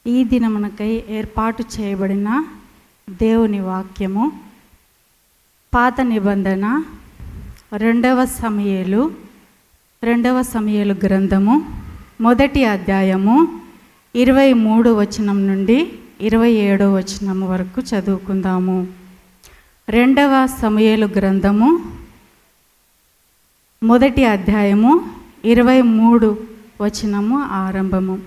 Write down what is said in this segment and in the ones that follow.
ఈ దినమునకై ఏర్పాటు చేయబడిన దేవుని వాక్యము పాత నిబంధన రెండవ సమూయేలు గ్రంథము 1వ అధ్యాయము 23 వచనం నుండి 27 వచనం వరకు చదువుకుందాము. రెండవ సమూయేలు గ్రంథము 1వ అధ్యాయము 23 వచనము ఆరంభము.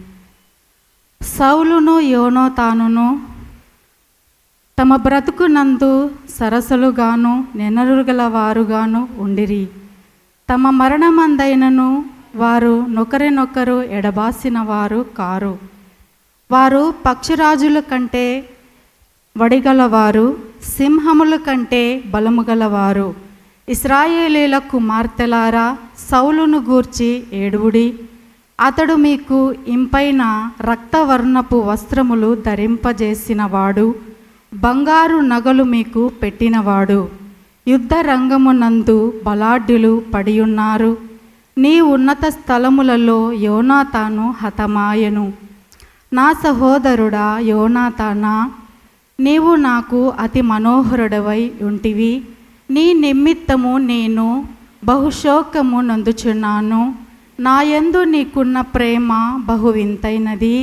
సౌలును యోనాతానును తమ బ్రతుకునందు సరసలుగాను నెనరుగల వారుగాను ఉండిరి. తమ మరణమందైనను వారు నొకరినొకరు ఎడబాసిన వారు కారు. వారు పక్షిరాజుల కంటే వడిగలవారు, సింహముల కంటే బలము గలవారు. ఇశ్రాయేలీల కుమార్తెలారా, సౌలును గూర్చి ఏడువుడి. అతడు మీకు ఇంపైన రక్తవర్ణపు వస్త్రములు ధరింపజేసినవాడు, బంగారు నగలు మీకు పెట్టినవాడు. యుద్ధ రంగమునందు బలాఢ్యులు పడియున్నారు. నీ ఉన్నత స్థలములలో యోనాతాను హతమాయెను. నా సహోదరుడా యోనాతానా, నీవు నాకు అతి మనోహరుడవై ఉంటివి. నీ నిమిత్తము నేను బహుశోకము నందుచున్నాను. నా యందు నీకున్న ప్రేమ బహు వింతైనది.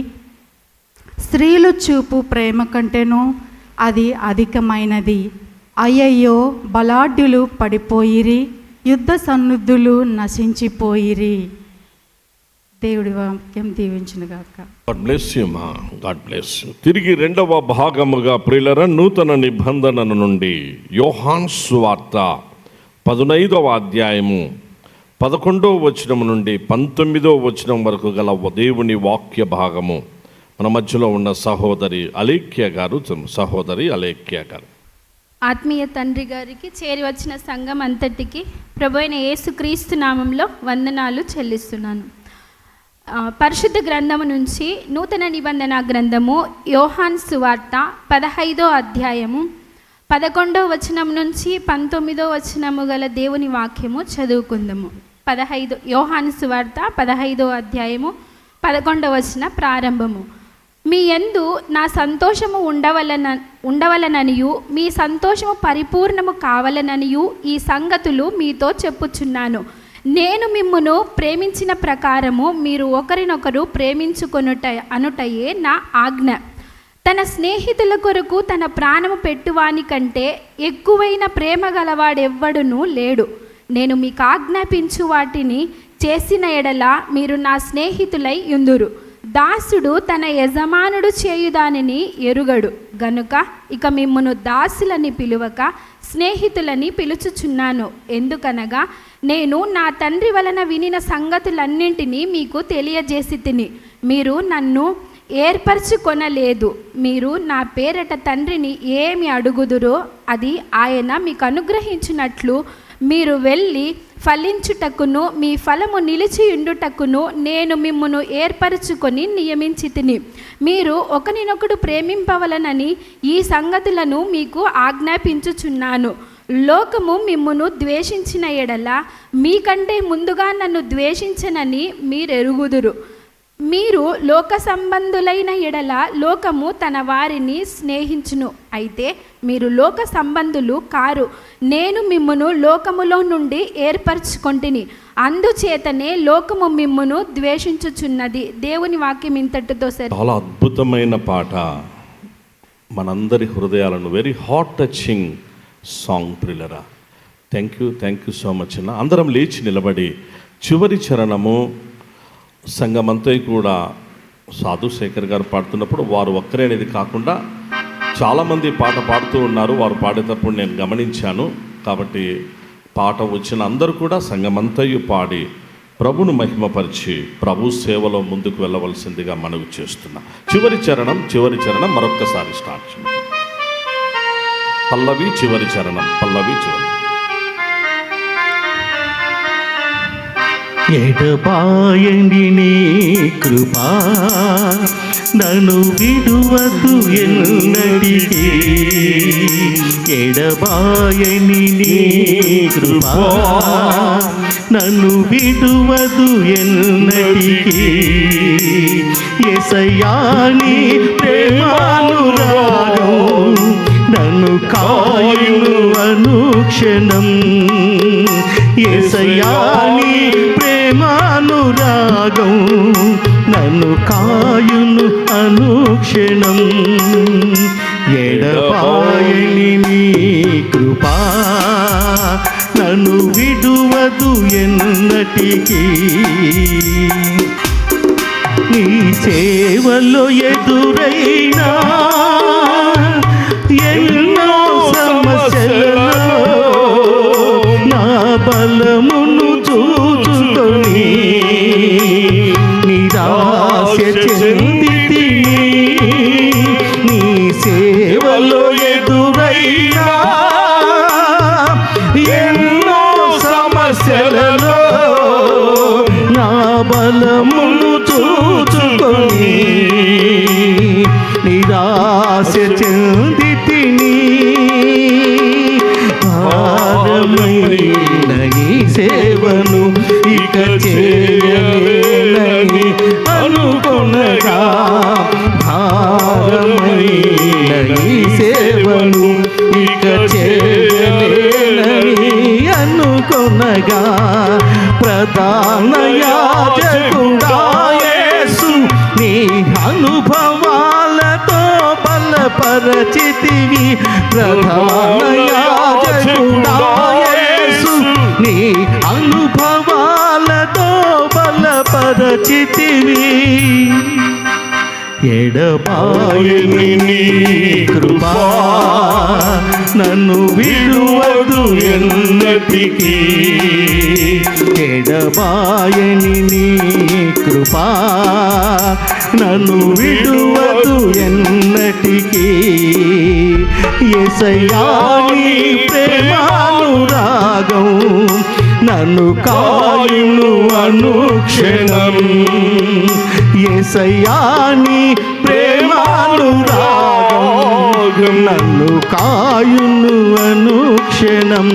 స్త్రీలు చూపు ప్రేమ కంటేను అది అధికమైనది. అయ్యయ్యో, బలాఢ్యులు పడిపోయిరి, యుద్ధ సన్నుద్ధులు నశించిపోయిరి. దేవుడి వాక్యం దీవించునుగాక. గాడ్ బ్లెస్ యు మా. God bless you. తిరిగి రెండవ భాగముగా ప్రియులరా, నూతన నిబంధన నుండి యోహాను సువార్త 15వ అధ్యాయము 11వ వచనం నుండి 19వ వచనం వరకు గల దేవుని వాక్య భాగము మన మధ్యలో ఉన్న సహోదరి అలేఖ్య గారు. ఆత్మీయ తండ్రి గారికి, చేరి వచ్చిన సంఘం అంతటికి ప్రభు అయిన యేసుక్రీస్తు నామంలో వందనాలు చెల్లిస్తున్నాను. పరిశుద్ధ గ్రంథము నుంచి నూతన నిబంధన గ్రంథము యోహాను సువార్త 15వ అధ్యాయము 11వ వచనం నుంచి 19వ వచనము గల దేవుని వాక్యము చదువుకుందాము. యోహాను సువార్త 15వ అధ్యాయము 11వ వచన ప్రారంభము. మీ యందు నా సంతోషము ఉండవలననియు మీ సంతోషము పరిపూర్ణము కావలననియు ఈ సంగతులు మీతో చెప్పుచున్నాను. నేను మిమ్మును ప్రేమించిన ప్రకారము మీరు ఒకరినొకరు ప్రేమించుకొనుట అనుటయే నా ఆజ్ఞ. తన స్నేహితుల కొరకు తన ప్రాణము పెట్టువాని కంటే ఎక్కువైన ప్రేమ గలవాడెవ్వడునూ లేడు. నేను మీకు ఆజ్ఞాపించు వాటిని చేసిన ఎడల మీరు నా స్నేహితులై యుందురు. దాసుడు తన యజమానుడు చేయుదానిని ఎరుగడు గనుక ఇక మిమ్మును దాసులని పిలువక స్నేహితులని పిలుచుచున్నాను. ఎందుకనగా నేను నా తండ్రి వలన వినిన సంగతులన్నింటినీ మీకు తెలియజేసి తిని. మీరు నన్ను ఏర్పరచుకొనలేదు. మీరు నా పేరట తండ్రిని ఏమి అడుగుదురో అది ఆయన మీకు అనుగ్రహించినట్లు మీరు వెళ్ళి ఫలించుటకును మీ ఫలము నిలిచియుండుటకును నేను మిమ్మును ఏర్పరచుకొని నియమించి తిని. మీరు ఒకరినొకడు ప్రేమింపవలనని ఈ సంగతులను మీకు ఆజ్ఞాపించుచున్నాను. లోకము మిమ్మును ద్వేషించిన ఎడల మీకంటే ముందుగా నన్ను ద్వేషించనని మీరెరుగుదురు. మీరు లోక సంబంధులైన ఎడల లోకము తన వారిని స్నేహించును. అయితే మీరు లోక సంబంధులు కారు, నేను మిమ్మును లోకములో నుండి ఏర్పరచుకొంటిని. అందుచేతనే లోకము మిమ్మును ద్వేషించుచున్నది. దేవుని వాక్యం ఇంతటితో సరే. చాలా అద్భుతమైన పాట, మనందరి హృదయాలను వెరీ హార్ట్ టచింగ్ సాంగ్ ప్రియులరా. థ్యాంక్ యూ సో మచ్ అన్న. అందరం లేచి నిలబడి చివరి చరణము సంఘమంతా కూడా సాధు శేఖర్ గారు పాడుతున్నప్పుడు వారు ఒక్కరే అనేది కాకుండా చాలామంది పాట పాడుతూ ఉన్నారు. వారు పాడేటప్పుడు నేను గమనించాను. కాబట్టి పాట వచ్చిన అందరూ కూడా సంఘమంతయు పాడి ప్రభును మహిమపరిచి ప్రభు సేవలో ముందుకు వెళ్ళవలసిందిగా మనవి చేస్తున్నా. చివరి చరణం మరొక్కసారి స్టార్ట్ చేయండి. పల్లవి చివరి. ఎడబాయని నీ కృపా నన్ను విడువదు ఎన్నటికీ. ఎడబాయని నీ కృపా నన్ను విడువదు ఎన్నటికీ. యేసయ్యా నీ ప్రేమానురాగం నన్ను కాయును అనుక్షణం. యేసయ్యా నీ ప్రేమానురాగం నన్ను కాయును అనుక్షణం. ఎడబాయని నీ కృపా నన్ను విడువదు ఎన్నటికీ. నీ సేవలో ఎదురైనా ఎన్నో సమస్యలలో నా బలమును చూచుకొని నిరాశ చెందితిని. నీ సేవలో ఎదురైనా ఎన్నో సమస్యలలో నా బలమును చూచుకొని నిరాశ చెందితిని. భారమైన ఈ సేవను ఇక చేయలేనని అనుకొనగా. భారమైన ఈ సేవను ఇక చేయలేనని అనుకొనగా. ప్రధాన యాజకుడా యేసు నీ అనుభవాలతో బలపరచితివి. ప్రధాన యాజకుడా యేసు నీ అనుభవాలతో బలపరచితివి. ఎడబాయని నీ కృపా నన్ను విడువదు ఎన్నటికీ. ఎడబాయని నీ కృపా నన్ను విడువదు ఎన్నటికీ. యేసయ్యా నీ ప్రేమానురాగం నన్ను కాయును అనుక్షణం. యేసయ్యా నీ ప్రేమానురాగం నన్ను కాయును అనుక్షణం.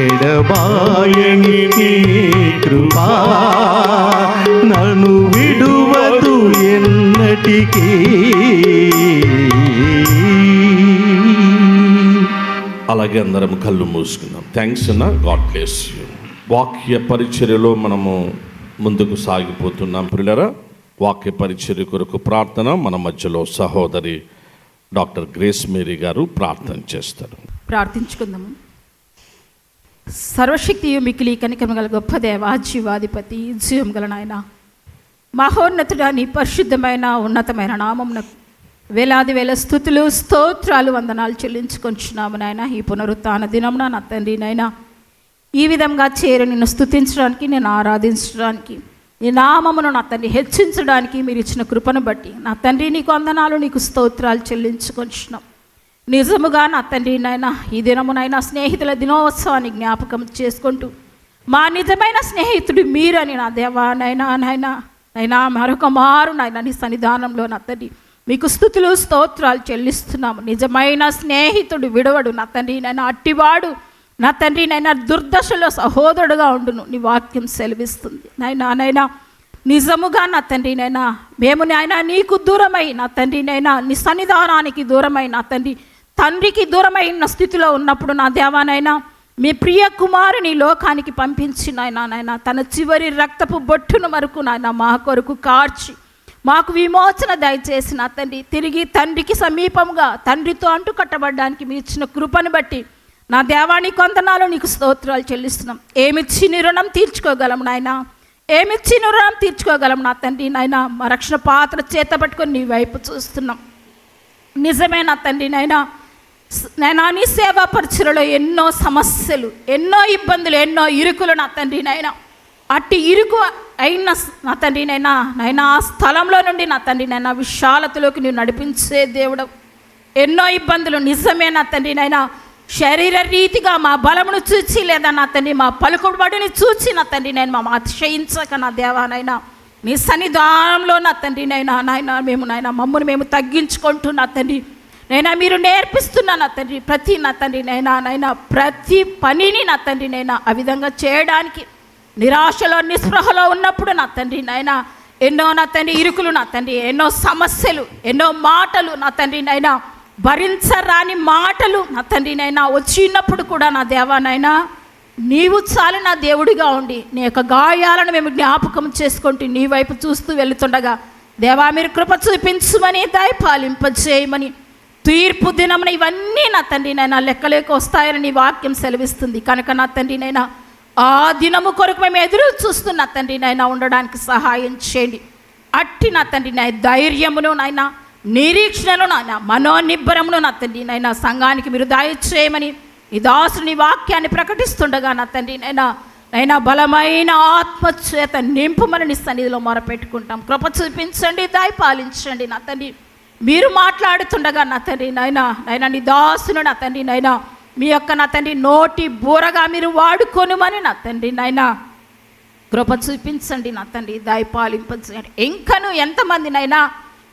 ఎడబాయని నీ కృపా నన్ను విడువదు ఎన్నటికీ. అలాగే అందరం కళ్ళు మూసుకుందాం. థ్యాంక్స్ అన్న, గాడ్ బ్లెస్ యూ. వాక్య పరిచర్యలో మనము ముందుకు సాగిపోతున్నాం ప్రియులారా. వాక్య పరిచర్య కొరకు ప్రార్థన మన మధ్యలో సహోదరి డాక్టర్ గ్రేస్ మేరీ గారు ప్రార్థన చేస్తారు. ప్రార్థించుకుందాము. సర్వశక్తియు మికిలి కనికరము గల గొప్ప దేవ, జీవాధిపతి, జీవం గల నాయన, మహోన్నతుడా నీ పరిశుద్ధమైన ఉన్నతమైన నామమునకు వేలాది వేల స్తుతులు స్తోత్రాలు వందనాలు చెల్లించుకొంచున్నాము నాయన. ఈ పునరుత్థాన దినమున నా తండ్రి నాయన ఈ విధంగా చేరి నిన్ను స్తుతించడానికి, నేను ఆరాధించడానికి, నీ నామమును నా తండ్రి హెచ్చించడానికి మీరు ఇచ్చిన కృపను బట్టి నా తండ్రి నీకు వందనాలు, నీకు స్తోత్రాలు చెల్లించుకొంచున్నాం. నిజముగా నా తండ్రి నాయన ఈ దినమునైనా స్నేహితుల దినోత్సవాన్ని జ్ఞాపకం చేసుకుంటూ మా నిజమైన స్నేహితుడు మీరని నా దేవా నాయనా నాయనా నైనా మరొక మారు నాయన నీ సన్నిధానంలో నా తండ్రి మీకు స్తుతులు స్తోత్రాలు చెల్లిస్తున్నాము. నిజమైన స్నేహితుడు విడవడు నా తండ్రి నైనా, అట్టివాడు నా తండ్రి నైనా దుర్దశలో సహోదరుడుగా ఉండును నీ వాక్యం సెలవిస్తుంది. నైనా నైనా నిజముగా నా తండ్రి నైనా మేము నాయన నీకు దూరమై నా తండ్రి నైనా నీ సన్నిధానానికి దూరమై నా తండ్రికి దూరమైన స్థితిలో ఉన్నప్పుడు నా దేవానైనా మీ ప్రియ కుమారుని లోకానికి పంపించి నాయన తన చివరి రక్తపు బొట్టును వరకు నాయన మా కొరకు కార్చి మాకు విమోచన దయచేసి నా తండ్రి తిరిగి తండ్రికి సమీపంగా తండ్రితో అంటు కట్టబడడానికి మీ ఇచ్చిన కృపను బట్టి నా దేవాని కొందనాలు నీకు స్తోత్రాలు చెల్లిస్తున్నాం. ఏమిచ్చి నీ రుణం తీర్చుకోగలం నాయన, ఏమిచ్చి నీ రుణం తీర్చుకోగలం నా తండ్రి నాయన. మా రక్షణ పాత్ర చేత పట్టుకొని నీ వైపు చూస్తున్నాం. నిజమే నా తండ్రి నాయన నీ సేవా పరిచయలో ఎన్నో సమస్యలు, ఎన్నో ఇబ్బందులు, ఎన్నో ఇరుకులు నా తండ్రి నాయన. అట్టి ఇరుకు అయిన నా తండ్రి నైనా ఆ స్థలంలో నుండి నా తండ్రి నైనా విశాలతలోకి నువ్వు నడిపించే దేవుడు. ఎన్నో ఇబ్బందులు నిజమే నా తండ్రి నైనా శరీర రీతిగా మా బలమును చూచి లేదా నా తండ్రి మా పలుకుబడిని చూచి నా తండ్రి నేను మా అతిశయించక నా దేవానైనా నీ సన్నిధానంలో నా తండ్రి నాయన మమ్మల్ని మేము తగ్గించుకుంటూ నా తండ్రి నైనా మీరు నేర్పిస్తున్నా నా తండ్రి ప్రతి నా తండ్రి నైనా ప్రతి పనిని నా తండ్రి ఆ విధంగా చేయడానికి నిరాశలో నిస్పృహలో ఉన్నప్పుడు నా తండ్రి నైనా ఎన్నో నా తండ్రి ఇరుకులు నా తండ్రి ఎన్నో సమస్యలు ఎన్నో మాటలు నా తండ్రి నైనా భరించరాని మాటలు నా తండ్రి నైనా వచ్చినప్పుడు కూడా నా దేవానైనా నీవు చాలు నా దేవుడిగా ఉండి నీ యొక్క గాయాలను మేము జ్ఞాపకం చేసుకుంటూ నీ వైపు చూస్తూ వెళుతుండగా దేవా మీరు కృప చూపించమని దయపాలింపజేయమని తీర్పు దినమున ఇవన్నీ నా తండ్రి నైనా లెక్కలేక వస్తాయని నీ వాక్యం సెలవిస్తుంది కనుక నా తండ్రి నైనా ఆ దినము కొరకు మేము ఎదురు చూస్తున్న తండ్రి నైనా ఉండడానికి సహాయం చేయండి. అట్టి నా తండ్రి నాయ ధైర్యమును నాయన నిరీక్షణను నాయన మనోనిబ్బరమును నా తండ్రి నైనా సంఘానికి మీరు దయచేయమని ఈ దాసుని వాక్యాన్ని ప్రకటిస్తుండగా నా తండ్రి నైనా బలమైన ఆత్మచేత నింపుమని నీ సన్నిధిలో మొరపెట్టుకుంటాం. కృప చూపించండి, దయపాలించండి నా తండ్రి. మీరు మాట్లాడుతుండగా నా తండ్రి నైనా నీ దాసును నా తండ్రి నైనా మీ యొక్క నా తండ్రి నోటి బూరగా మీరు వాడుకొనుమని నా తండ్రి నైనా కృప చూపించండి నా తండ్రి, దయపాలింపండి. ఇంకను ఎంతమందినైనా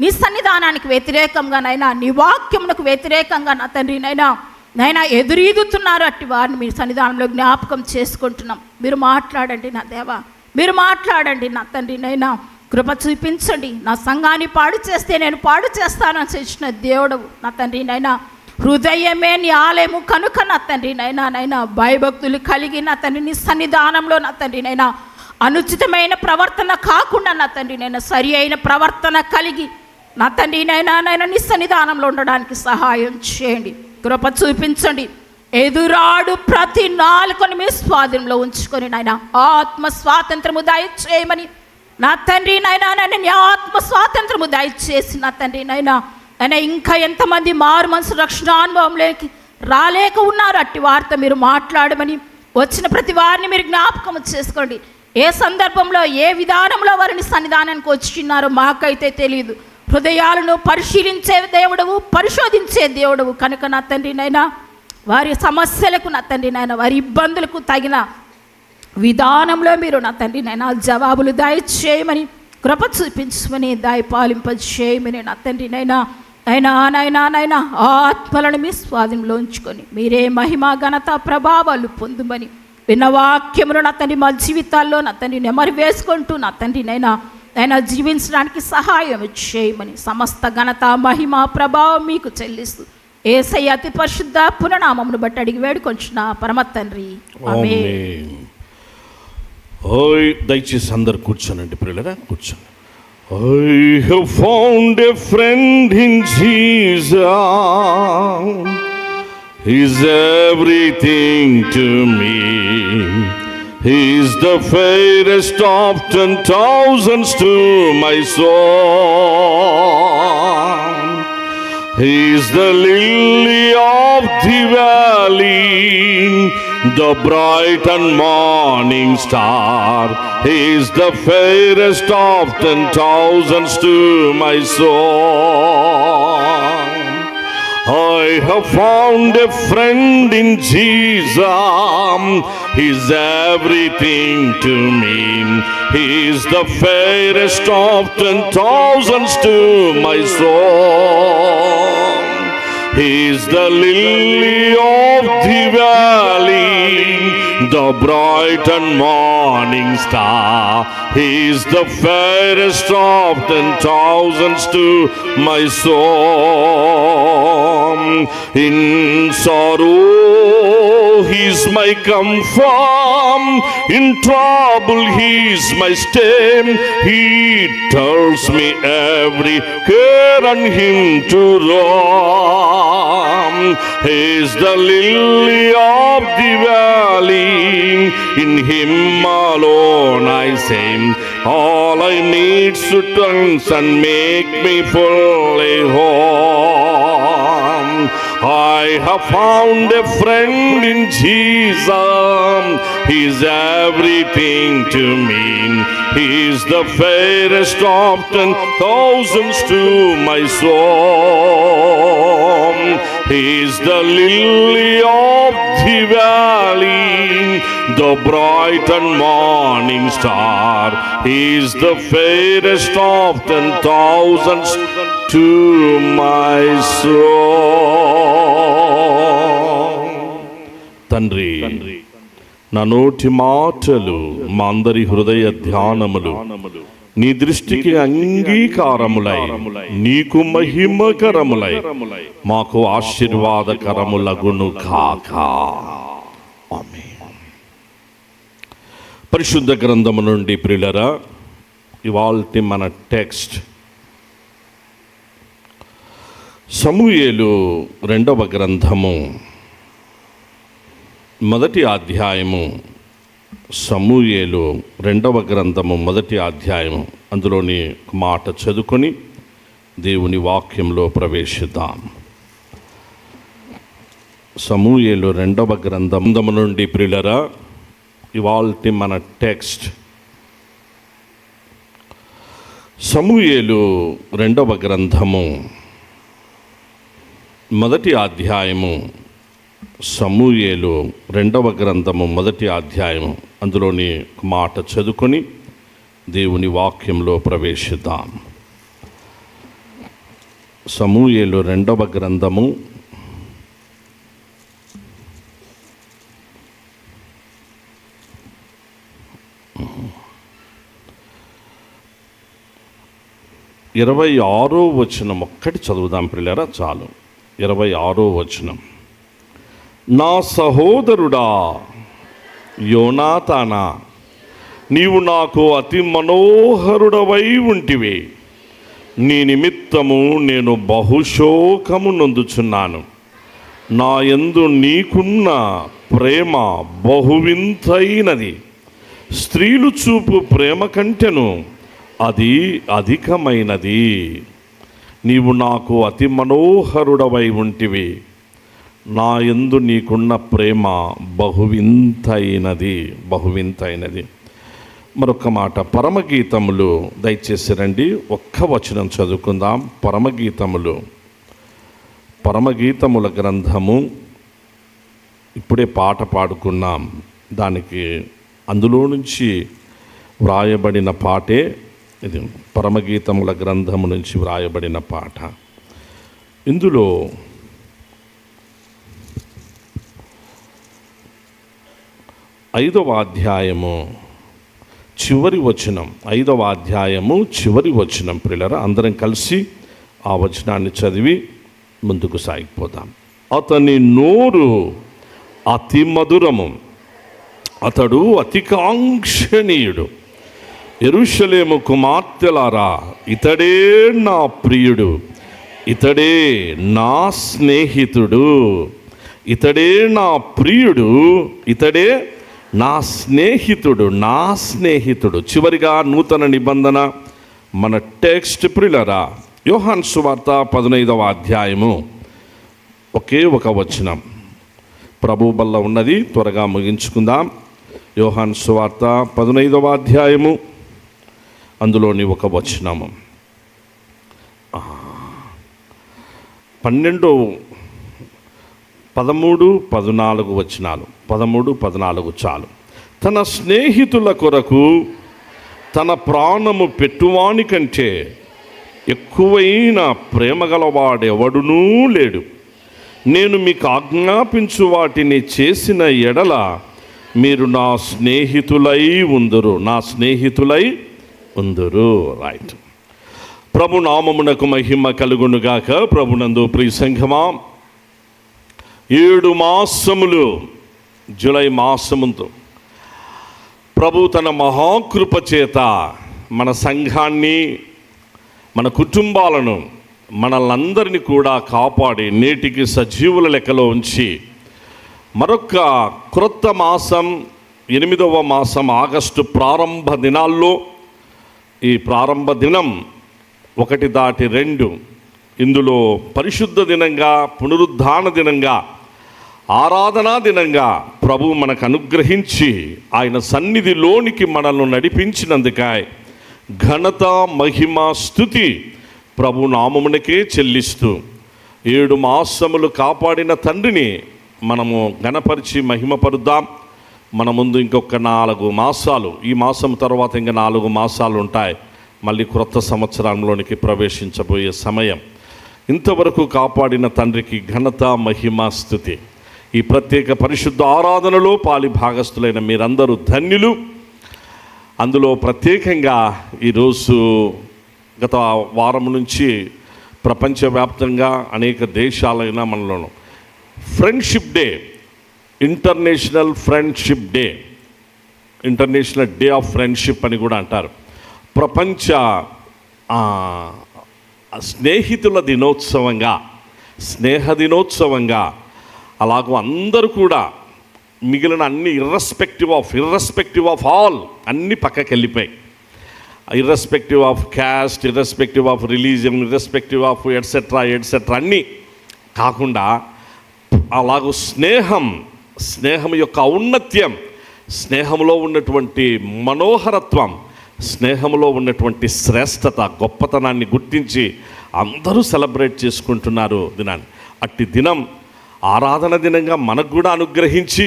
నీ సన్నిధానానికి వ్యతిరేకంగా నైనా నీ వాక్యమునకు వ్యతిరేకంగా నా తండ్రి నైనా ఎదురీదుతున్నారు అట్టి వారిని మీ సన్నిధానంలో జ్ఞాపకం చేసుకుంటున్నాం. మీరు మాట్లాడండి నా దేవా, మీరు మాట్లాడండి నా తండ్రి నైనా కృప చూపించండి. నా సంఘాన్ని పాడు చేస్తే నేను పాడు చేస్తానని చేసిన దేవుడవు నా తండ్రి నైనా హృదయమే నీ ఆలయము కనుక నా తండ్రి నైనా భయభక్తులు కలిగి నా తండ్రి నీ సన్నిధానంలో నా తండ్రి నైనా అనుచితమైన ప్రవర్తన కాకుండా నా తండ్రి నైనా సరి అయిన ప్రవర్తన కలిగి నా తండ్రి నైనా నీ సన్నిధానంలో ఉండడానికి సహాయం చేయండి. కృప చూపించండి. ఎదురాడు ప్రతి నాలుకను మీ స్వాధీనంలో ఉంచుకొని నాయన ఆత్మ స్వాతంత్రము దయచేయమని నా తండ్రి నైనా నీ ఆత్మ స్వాతంత్రము దయచేసి నా తండ్రి నైనా ఇంకా ఎంతమంది మారు మనసు రక్షణానుభవంలోకి రాలేక ఉన్నారు అట్టి వారితో మీరు మాట్లాడమని వచ్చిన ప్రతి వారిని మీరు జ్ఞాపకం చేసుకోండి. ఏ సందర్భంలో ఏ విధానంలో వారిని సన్నిధానానికి వచ్చిన్నారో మాకైతే తెలియదు. హృదయాలను పరిశీలించే దేవుడవు, పరిశోధించే దేవుడవు కనుక నా తండ్రి నైనా వారి సమస్యలకు నా తండ్రి నైనా వారి ఇబ్బందులకు తగిన విధానంలో మీరు నా తండ్రి నైనా జవాబులు దయచేయమని కృప చూపించమని దయపాలింపజేయమని నా తండ్రి నైనా ఆత్మలను మీ స్వాధీనంలో ఉంచుకొని మీరే మహిమ ఘనత ప్రభావాలు పొందుమని విన్న వాక్యమును నా తండ్రి మా జీవితాల్లో నా తండ్రి నెమరు వేసుకుంటూ నా తండ్రి నైనా జీవించడానికి సహాయం చేయమని సమస్త ఘనత మహిమ ప్రభావం మీకు చెల్లిస్తూ యేసయ్య అతి పరిశుద్ధ పురనామమును బట్టి అడిగి వేడుకొంచున్న పరమ తండ్రి ఆమేన్. దయచేసి అందరు కూర్చోనండి ప్రియులరా, కూర్చోండి. I have found a friend in Jesus. He's everything to me. He's the fairest of 10,000s to my soul. He's the lily of the valley, the bright and morning star. He's the fairest of 10,000s to my soul. I have found a friend in Jesus. He's everything to me. He's the fairest of 10,000s to my soul. He's the lily of the valley, the bright and morning star. He's the fairest of 10,000s to my soul. In sorrow, He's my comfort. In trouble, He's my stay. He tells me every care on Him to roam. He's the lily of the valley. In Him alone I sing. All I need to turn and make me fully whole. I have found a friend in Jesus. He's everything to me. He's the fairest of 10,000s to my soul. He is the lily of the valley, the bright and morning star. He is the fairest of 10,000 to my soul. తండ్రి, నా నోటి మాటలు మా అందరి హృదయ ధ్యానములు నీ దృష్టికి అంగీకారములై నీకు మహిమకరములై మాకు ఆశీర్వాదకరములగును కాక. ఆమేన్. పరిశుద్ధ గ్రంథము నుండి ప్రియులారా, ఇవాల్టి మన టెక్స్ట్ సమూయేలు 2వ గ్రంథము 1వ అధ్యాయము. సమూయేలు 2వ గ్రంథము 1వ అధ్యాయము. అందులోని మాట చదువుకొని దేవుని వాక్యంలో ప్రవేశిద్దాం. సమూయేలు 2వ గ్రంథము నుండి ప్రియులారా, ఇవాల్టి మన టెక్స్ట్ సమూయేలు 2వ గ్రంథము 1వ అధ్యాయము. సమూయేలు 2వ గ్రంథము 1వ అధ్యాయము. అందులోని మాట చదువుకొని దేవుని వాక్యంలో ప్రవేశిద్దాం. సమూయేలు 2వ గ్రంథము 26వ వచనం ఒక్కటి చదువుదాం ప్రియులారా, చాలు. 26వ వచనం. నా సహోదరుడా యోనాతానా, నీవు నాకు అతి మనోహరుడవై ఉంటివి. నీ నిమిత్తము నేను బహుశోకము నొందుచున్నాను. నా యందు నీకున్న ప్రేమ బహువింతైనది. స్త్రీలు చూపు ప్రేమ కంటెను అది అధికమైనది. నీవు నాకు అతి మనోహరుడవై ఉంటివి. నా యందు నీకున్న ప్రేమ బహువింతైనది, బహువింతైనది. మరొక మాట, పరమగీతములు దయచేసి రండి, ఒక్క వచనం చదువుకుందాం. పరమగీతముల గ్రంథము. ఇప్పుడే పాట పాడుకున్నాం, దానికి అందులో నుంచి వ్రాయబడిన పాటే ఇది. పరమగీతముల గ్రంథము నుంచి వ్రాయబడిన పాట. ఇందులో 5వ అధ్యాయము చివరి వచనం. 5వ అధ్యాయము చివరి వచనం ప్రియులారా, అందరం కలిసి ఆ వచనాన్ని చదివి ముందుకు సాగిపోదాం. అతని నోరు అతి మధురము, అతడు అతి కాంక్షణీయుడు. యెరూషలేము కుమార్తెలారా, ఇతడే నా ప్రియుడు, ఇతడే నా స్నేహితుడు, ఇతడే నా ప్రియుడు, ఇతడే నా స్నేహితుడు, నా స్నేహితుడు. చివరిగా నూతన నిబంధన మన టెక్స్ట్ ప్రియులారా, యోహాను సువార్త 15వ అధ్యాయము. ఒకే ఒక వచనం, ప్రభు బల్ల ఉన్నది, త్వరగా ముగించుకుందాం. యోహాను సువార్త 15వ అధ్యాయము, అందులోని ఒక వచనము. 12, 13, 14 వచనాలు. 13, 14 చాలు. తన స్నేహితుల కొరకు తన ప్రాణము పెట్టువాని కంటే ఎక్కువైన ప్రేమ గలవాడెవడునూ లేడు. నేను మీకు ఆజ్ఞాపించు వాటిని చేసిన ఎడల మీరు నా స్నేహితులై ఉందురు, నా స్నేహితులై ఉందురు. రైట్. ప్రభు నామమునకు మహిమ కలుగునుగాక. ప్రభునందు ప్రియ సంఘమా, 7 మాసములు, జూలై మాసముతో ప్రభు తన మహాకృప చేత మన సంఘాన్ని, మన కుటుంబాలను, మనలందరినీ కూడా కాపాడి నేటికి సజీవుల లెక్కలో ఉంచి మరొక క్రొత్త మాసం, 8వ మాసం ఆగస్టు ప్రారంభ దినాల్లో, ఈ ప్రారంభ దినం 1-2 ఇందులో పరిశుద్ధ దినంగా, పునరుద్ధాన దినంగా, ఆరాధనా దినంగా ప్రభు మనకు అనుగ్రహించి ఆయన సన్నిధిలోనికి మనల్ని నడిపించినందుకై ఘనత, మహిమ, స్తుతి ప్రభు నామమునకే చెల్లిస్తూ 7 మాసములు కాపాడిన తండ్రిని మనము ఘనపరిచి మహిమపరుద్దాం. మన ముందు ఇంకొక 4 మాసాలు, ఈ మాసం తర్వాత ఇంకా 4 మాసాలు ఉంటాయి. మళ్ళీ క్రొత్త సంవత్సరంలోనికి ప్రవేశించబోయే సమయం. ఇంతవరకు కాపాడిన తండ్రికి ఘనత, మహిమ, స్తుతి. ఈ ప్రత్యేక పరిశుద్ధ ఆరాధనలో పాలి భాగస్థులైన మీరందరూ ధన్యులు. అందులో ప్రత్యేకంగా ఈరోజు గత వారం నుంచి ప్రపంచవ్యాప్తంగా అనేక దేశాలైన మనలోను friendship day, international friendship day, international day of friendship అని కూడా అంటారు. ప్రపంచ స్నేహితుల దినోత్సవంగా, స్నేహ దినోత్సవంగా అలాగూ అందరూ కూడా మిగిలిన అన్ని ఇర్రెస్పెక్టివ్ ఆఫ్ ఆల్ అన్నీ పక్కకి వెళ్ళిపోయాయి. Irrespective of caste, irrespective of religion, irrespective of etcetera etcetera అన్నీ కాకుండా అలాగూ స్నేహం యొక్క ఔన్నత్యం, స్నేహంలో ఉన్నటువంటి మనోహరత్వం, స్నేహంలో ఉన్నటువంటి శ్రేష్టత, గొప్పతనాన్ని గుర్తించి అందరూ సెలబ్రేట్ చేసుకుంటున్నారు దినాన్ని. అట్టి దినం ఆరాధన దినంగా మనకు కూడా అనుగ్రహించి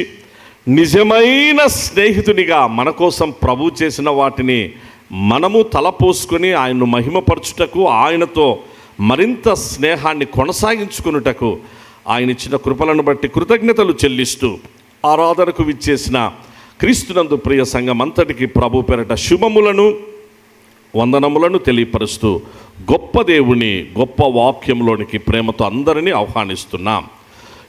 నిజమైన స్నేహితునిగా మన కోసం ప్రభు చేసిన వాటిని మనము తలపోసుకొని ఆయన్ను మహిమపరచుటకు, ఆయనతో మరింత స్నేహాన్ని కొనసాగించుకున్నటకు ఆయన ఇచ్చిన కృపలను బట్టి కృతజ్ఞతలు చెల్లిస్తూ ఆరాధనకు విచ్చేసిన క్రీస్తునందు ప్రియ సంఘం అంతటికి ప్రభు పేరట శుభములను, వందనములను తెలియపరుస్తూ గొప్ప దేవుని గొప్ప వాక్యంలోనికి ప్రేమతో అందరినీ ఆహ్వానిస్తున్నాం.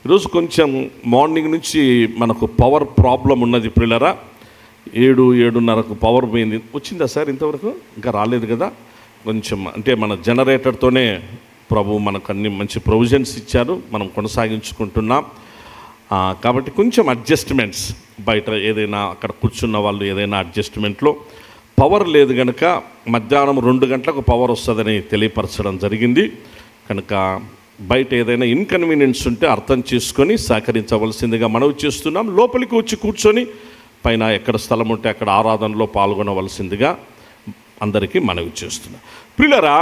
ఈరోజు కొంచెం మార్నింగ్ నుంచి మనకు పవర్ ప్రాబ్లం ఉన్నది ప్రియులరా. 7:30కు పవర్ పోయింది. వచ్చిందా సార్? ఇంతవరకు ఇంకా రాలేదు కదా. కొంచెం అంటే మన జనరేటర్తోనే ప్రభు మనకు అన్ని మంచి ప్రొవిజన్స్ ఇచ్చారు, మనం కొనసాగించుకుంటున్నాం. కాబట్టి కొంచెం అడ్జస్ట్మెంట్స్, బయట ఏదైనా అక్కడ కూర్చున్న వాళ్ళు ఏదైనా అడ్జస్ట్మెంట్లో పవర్ లేదు కనుక మధ్యాహ్నం 2 గంటలకు పవర్ వస్తుందని తెలియపరచడం జరిగింది. కనుక బయట ఏదైనా ఇన్కన్వీనియన్స్ ఉంటే అర్థం చేసుకొని సహకరించవలసిందిగా మనవి చేస్తున్నాం. లోపలికి వచ్చి కూర్చొని పైన ఎక్కడ స్థలం ఉంటే అక్కడ ఆరాధనలో పాల్గొనవలసిందిగా అందరికీ మనవి చేస్తున్నాం. ప్రియులరా,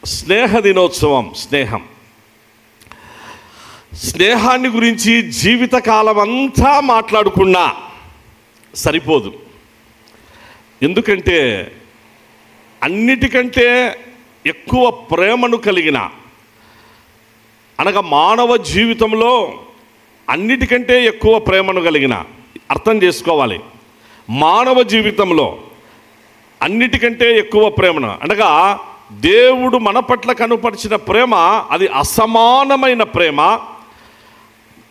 స్నేహ దినోత్సవం, స్నేహాన్ని గురించి జీవితకాలం అంతా మాట్లాడుకున్నా సరిపోదు. ఎందుకంటే అన్నిటికంటే ఎక్కువ ప్రేమను కలిగిన, అనగా మానవ జీవితంలో అన్నిటికంటే ఎక్కువ ప్రేమను కలిగిన, అర్థం చేసుకోవాలి, మానవ జీవితంలో అన్నిటికంటే ఎక్కువ ప్రేమను అనగా దేవుడు మన పట్ల కనుపరిచిన ప్రేమ అది అసమానమైన ప్రేమ.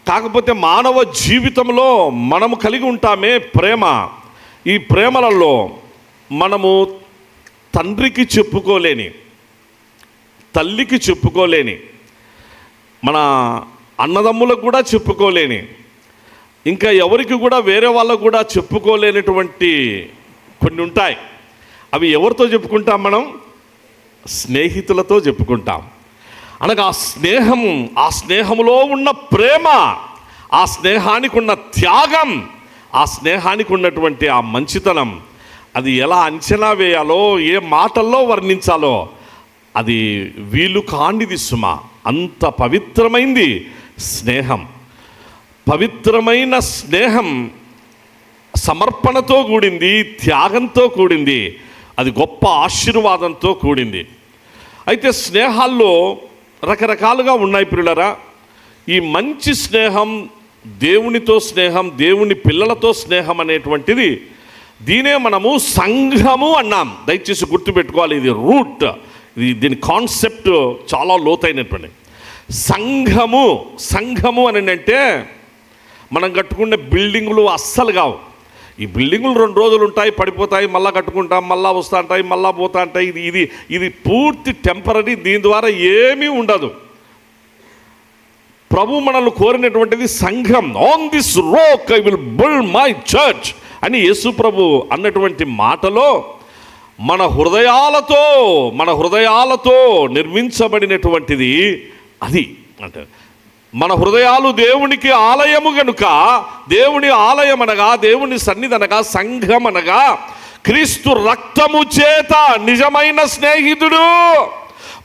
కాకపోతే మానవ జీవితంలో మనము కలిగి ఉంటామే ప్రేమ. ఈ ప్రేమలలో మనము తండ్రికి చెప్పుకోలేని, తల్లికి చెప్పుకోలేని, మన అన్నదమ్ములకు కూడా చెప్పుకోలేని, ఇంకా ఎవరికి కూడా వేరే వాళ్ళకు కూడా చెప్పుకోలేనటువంటి కొన్ని ఉంటాయి. అవి ఎవరితో చెప్పుకుంటాం? మనం స్నేహితులతో చెప్పుకుంటాం. అనగా ఆ స్నేహంలో ఉన్న ప్రేమ, ఆ స్నేహానికి ఉన్న త్యాగం, ఆ స్నేహానికి ఉన్నటువంటి ఆ మంచితనం, అది ఎలా అంచనా వేయాలో, ఏ మాటల్లో వర్ణించాలో అది వీలు కానిది సుమా. అంత పవిత్రమైంది స్నేహం. పవిత్రమైన స్నేహం సమర్పణతో కూడింది, త్యాగంతో కూడింది, అది గొప్ప ఆశీర్వాదంతో కూడింది. అయితే స్నేహాల్లో రకరకాలుగా ఉన్నాయి ప్రియులరా. ఈ మంచి స్నేహం, దేవునితో స్నేహం, దేవుని పిల్లలతో స్నేహం అనేటువంటిది, దీనే మనము సంఘము అన్నాం. దయచేసి గుర్తుపెట్టుకోవాలి, ఇది రూట్, దీని కాన్సెప్ట్ చాలా లోతైనటువంటి. సంఘము అని అంటే మనం కట్టుకునే బిల్డింగులు అస్సలు కావు. ఈ బిల్డింగులు 2 రోజులు ఉంటాయి, పడిపోతాయి, మళ్ళీ కట్టుకుంటాం, మళ్ళీ వస్తూ ఉంటాయి, మళ్ళీ పోతూ ఉంటాయి. ఇది పూర్తి టెంపరీ. దీని ద్వారా ఏమీ ఉండదు. ప్రభు మనల్ని కోరినటువంటిది సంఘం. On this rock I will build my church అని యేసు ప్రభు అన్నటువంటి మాటలో మన హృదయాలతో నిర్మించబడినటువంటిది అది. అంటే మన హృదయాలు దేవునికి ఆలయము గనుక, దేవుని ఆలయం అనగా, దేవుని సన్నిధి అనగా, సంఘం అనగా క్రీస్తు రక్తము చేత నిజమైన స్నేహితుడు,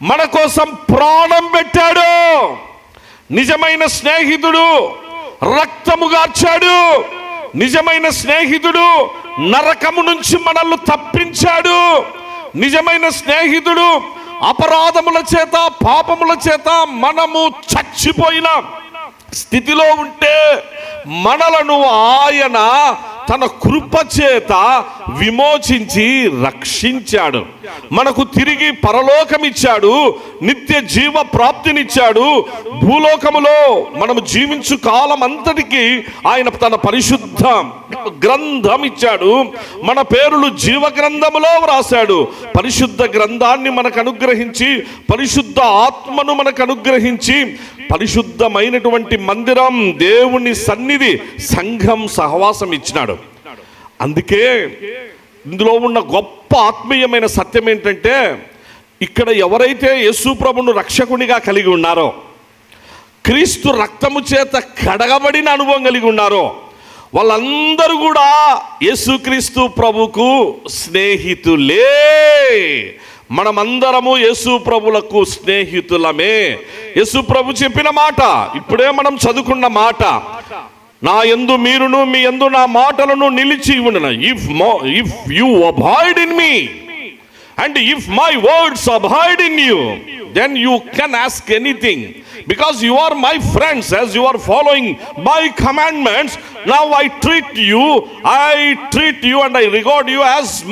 మన కోసం ప్రాణం పెట్టాడు. నిజమైన స్నేహితుడు రక్తము గార్చాడు. నిజమైన స్నేహితుడు నరకము నుంచి మనల్ని తప్పించాడు. నిజమైన స్నేహితుడు అపరాధముల చేత పాపముల చేత మనము చచ్చిపోయిన స్థితిలో ఉంటే మనలను ఆయన తన కృప చేత విమోచించి రక్షించాడు. మనకు తిరిగి పరలోకం ఇచ్చాడు, నిత్య జీవ ప్రాప్తినిచ్చాడు. భూలోకములో మనము జీవించు కాలం అంతటికి ఆయన తన పరిశుద్ధ గ్రంథం ఇచ్చాడు. మన పేరులు జీవ గ్రంథములో వ్రాసాడు. పరిశుద్ధ గ్రంథాన్ని మనకు అనుగ్రహించి, పరిశుద్ధ ఆత్మను మనకు అనుగ్రహించి, పరిశుద్ధమైనటువంటి మందిరం, దేవుని సన్నిధి, సంఘం, సహవాసం ఇచ్చినాడు. అందుకే ఇందులో ఉన్న గొప్ప ఆత్మీయమైన సత్యం ఏంటంటే, ఇక్కడ ఎవరైతే యేసు ప్రభువును రక్షకునిగా కలిగి ఉన్నారో, క్రీస్తు రక్తము చేత కడగబడిన అనుభవం కలిగి ఉన్నారో, వాళ్ళందరూ కూడా యేసుక్రీస్తు ప్రభుకు స్నేహితులే. మనమందరము యేసు ప్రభులకు స్నేహితులమే. యేసు ప్రభు చెప్పిన మాట, ఇప్పుడే మనం చదువుకున్న మాట, నా యందు మీరును మీ యందు నా మాటలను నిలిచి ఉండును. If you avoid in me and if my words abide in you, then you can ask anything, because you are my friends, as you are following my commandments. Now I treat you and I regard you as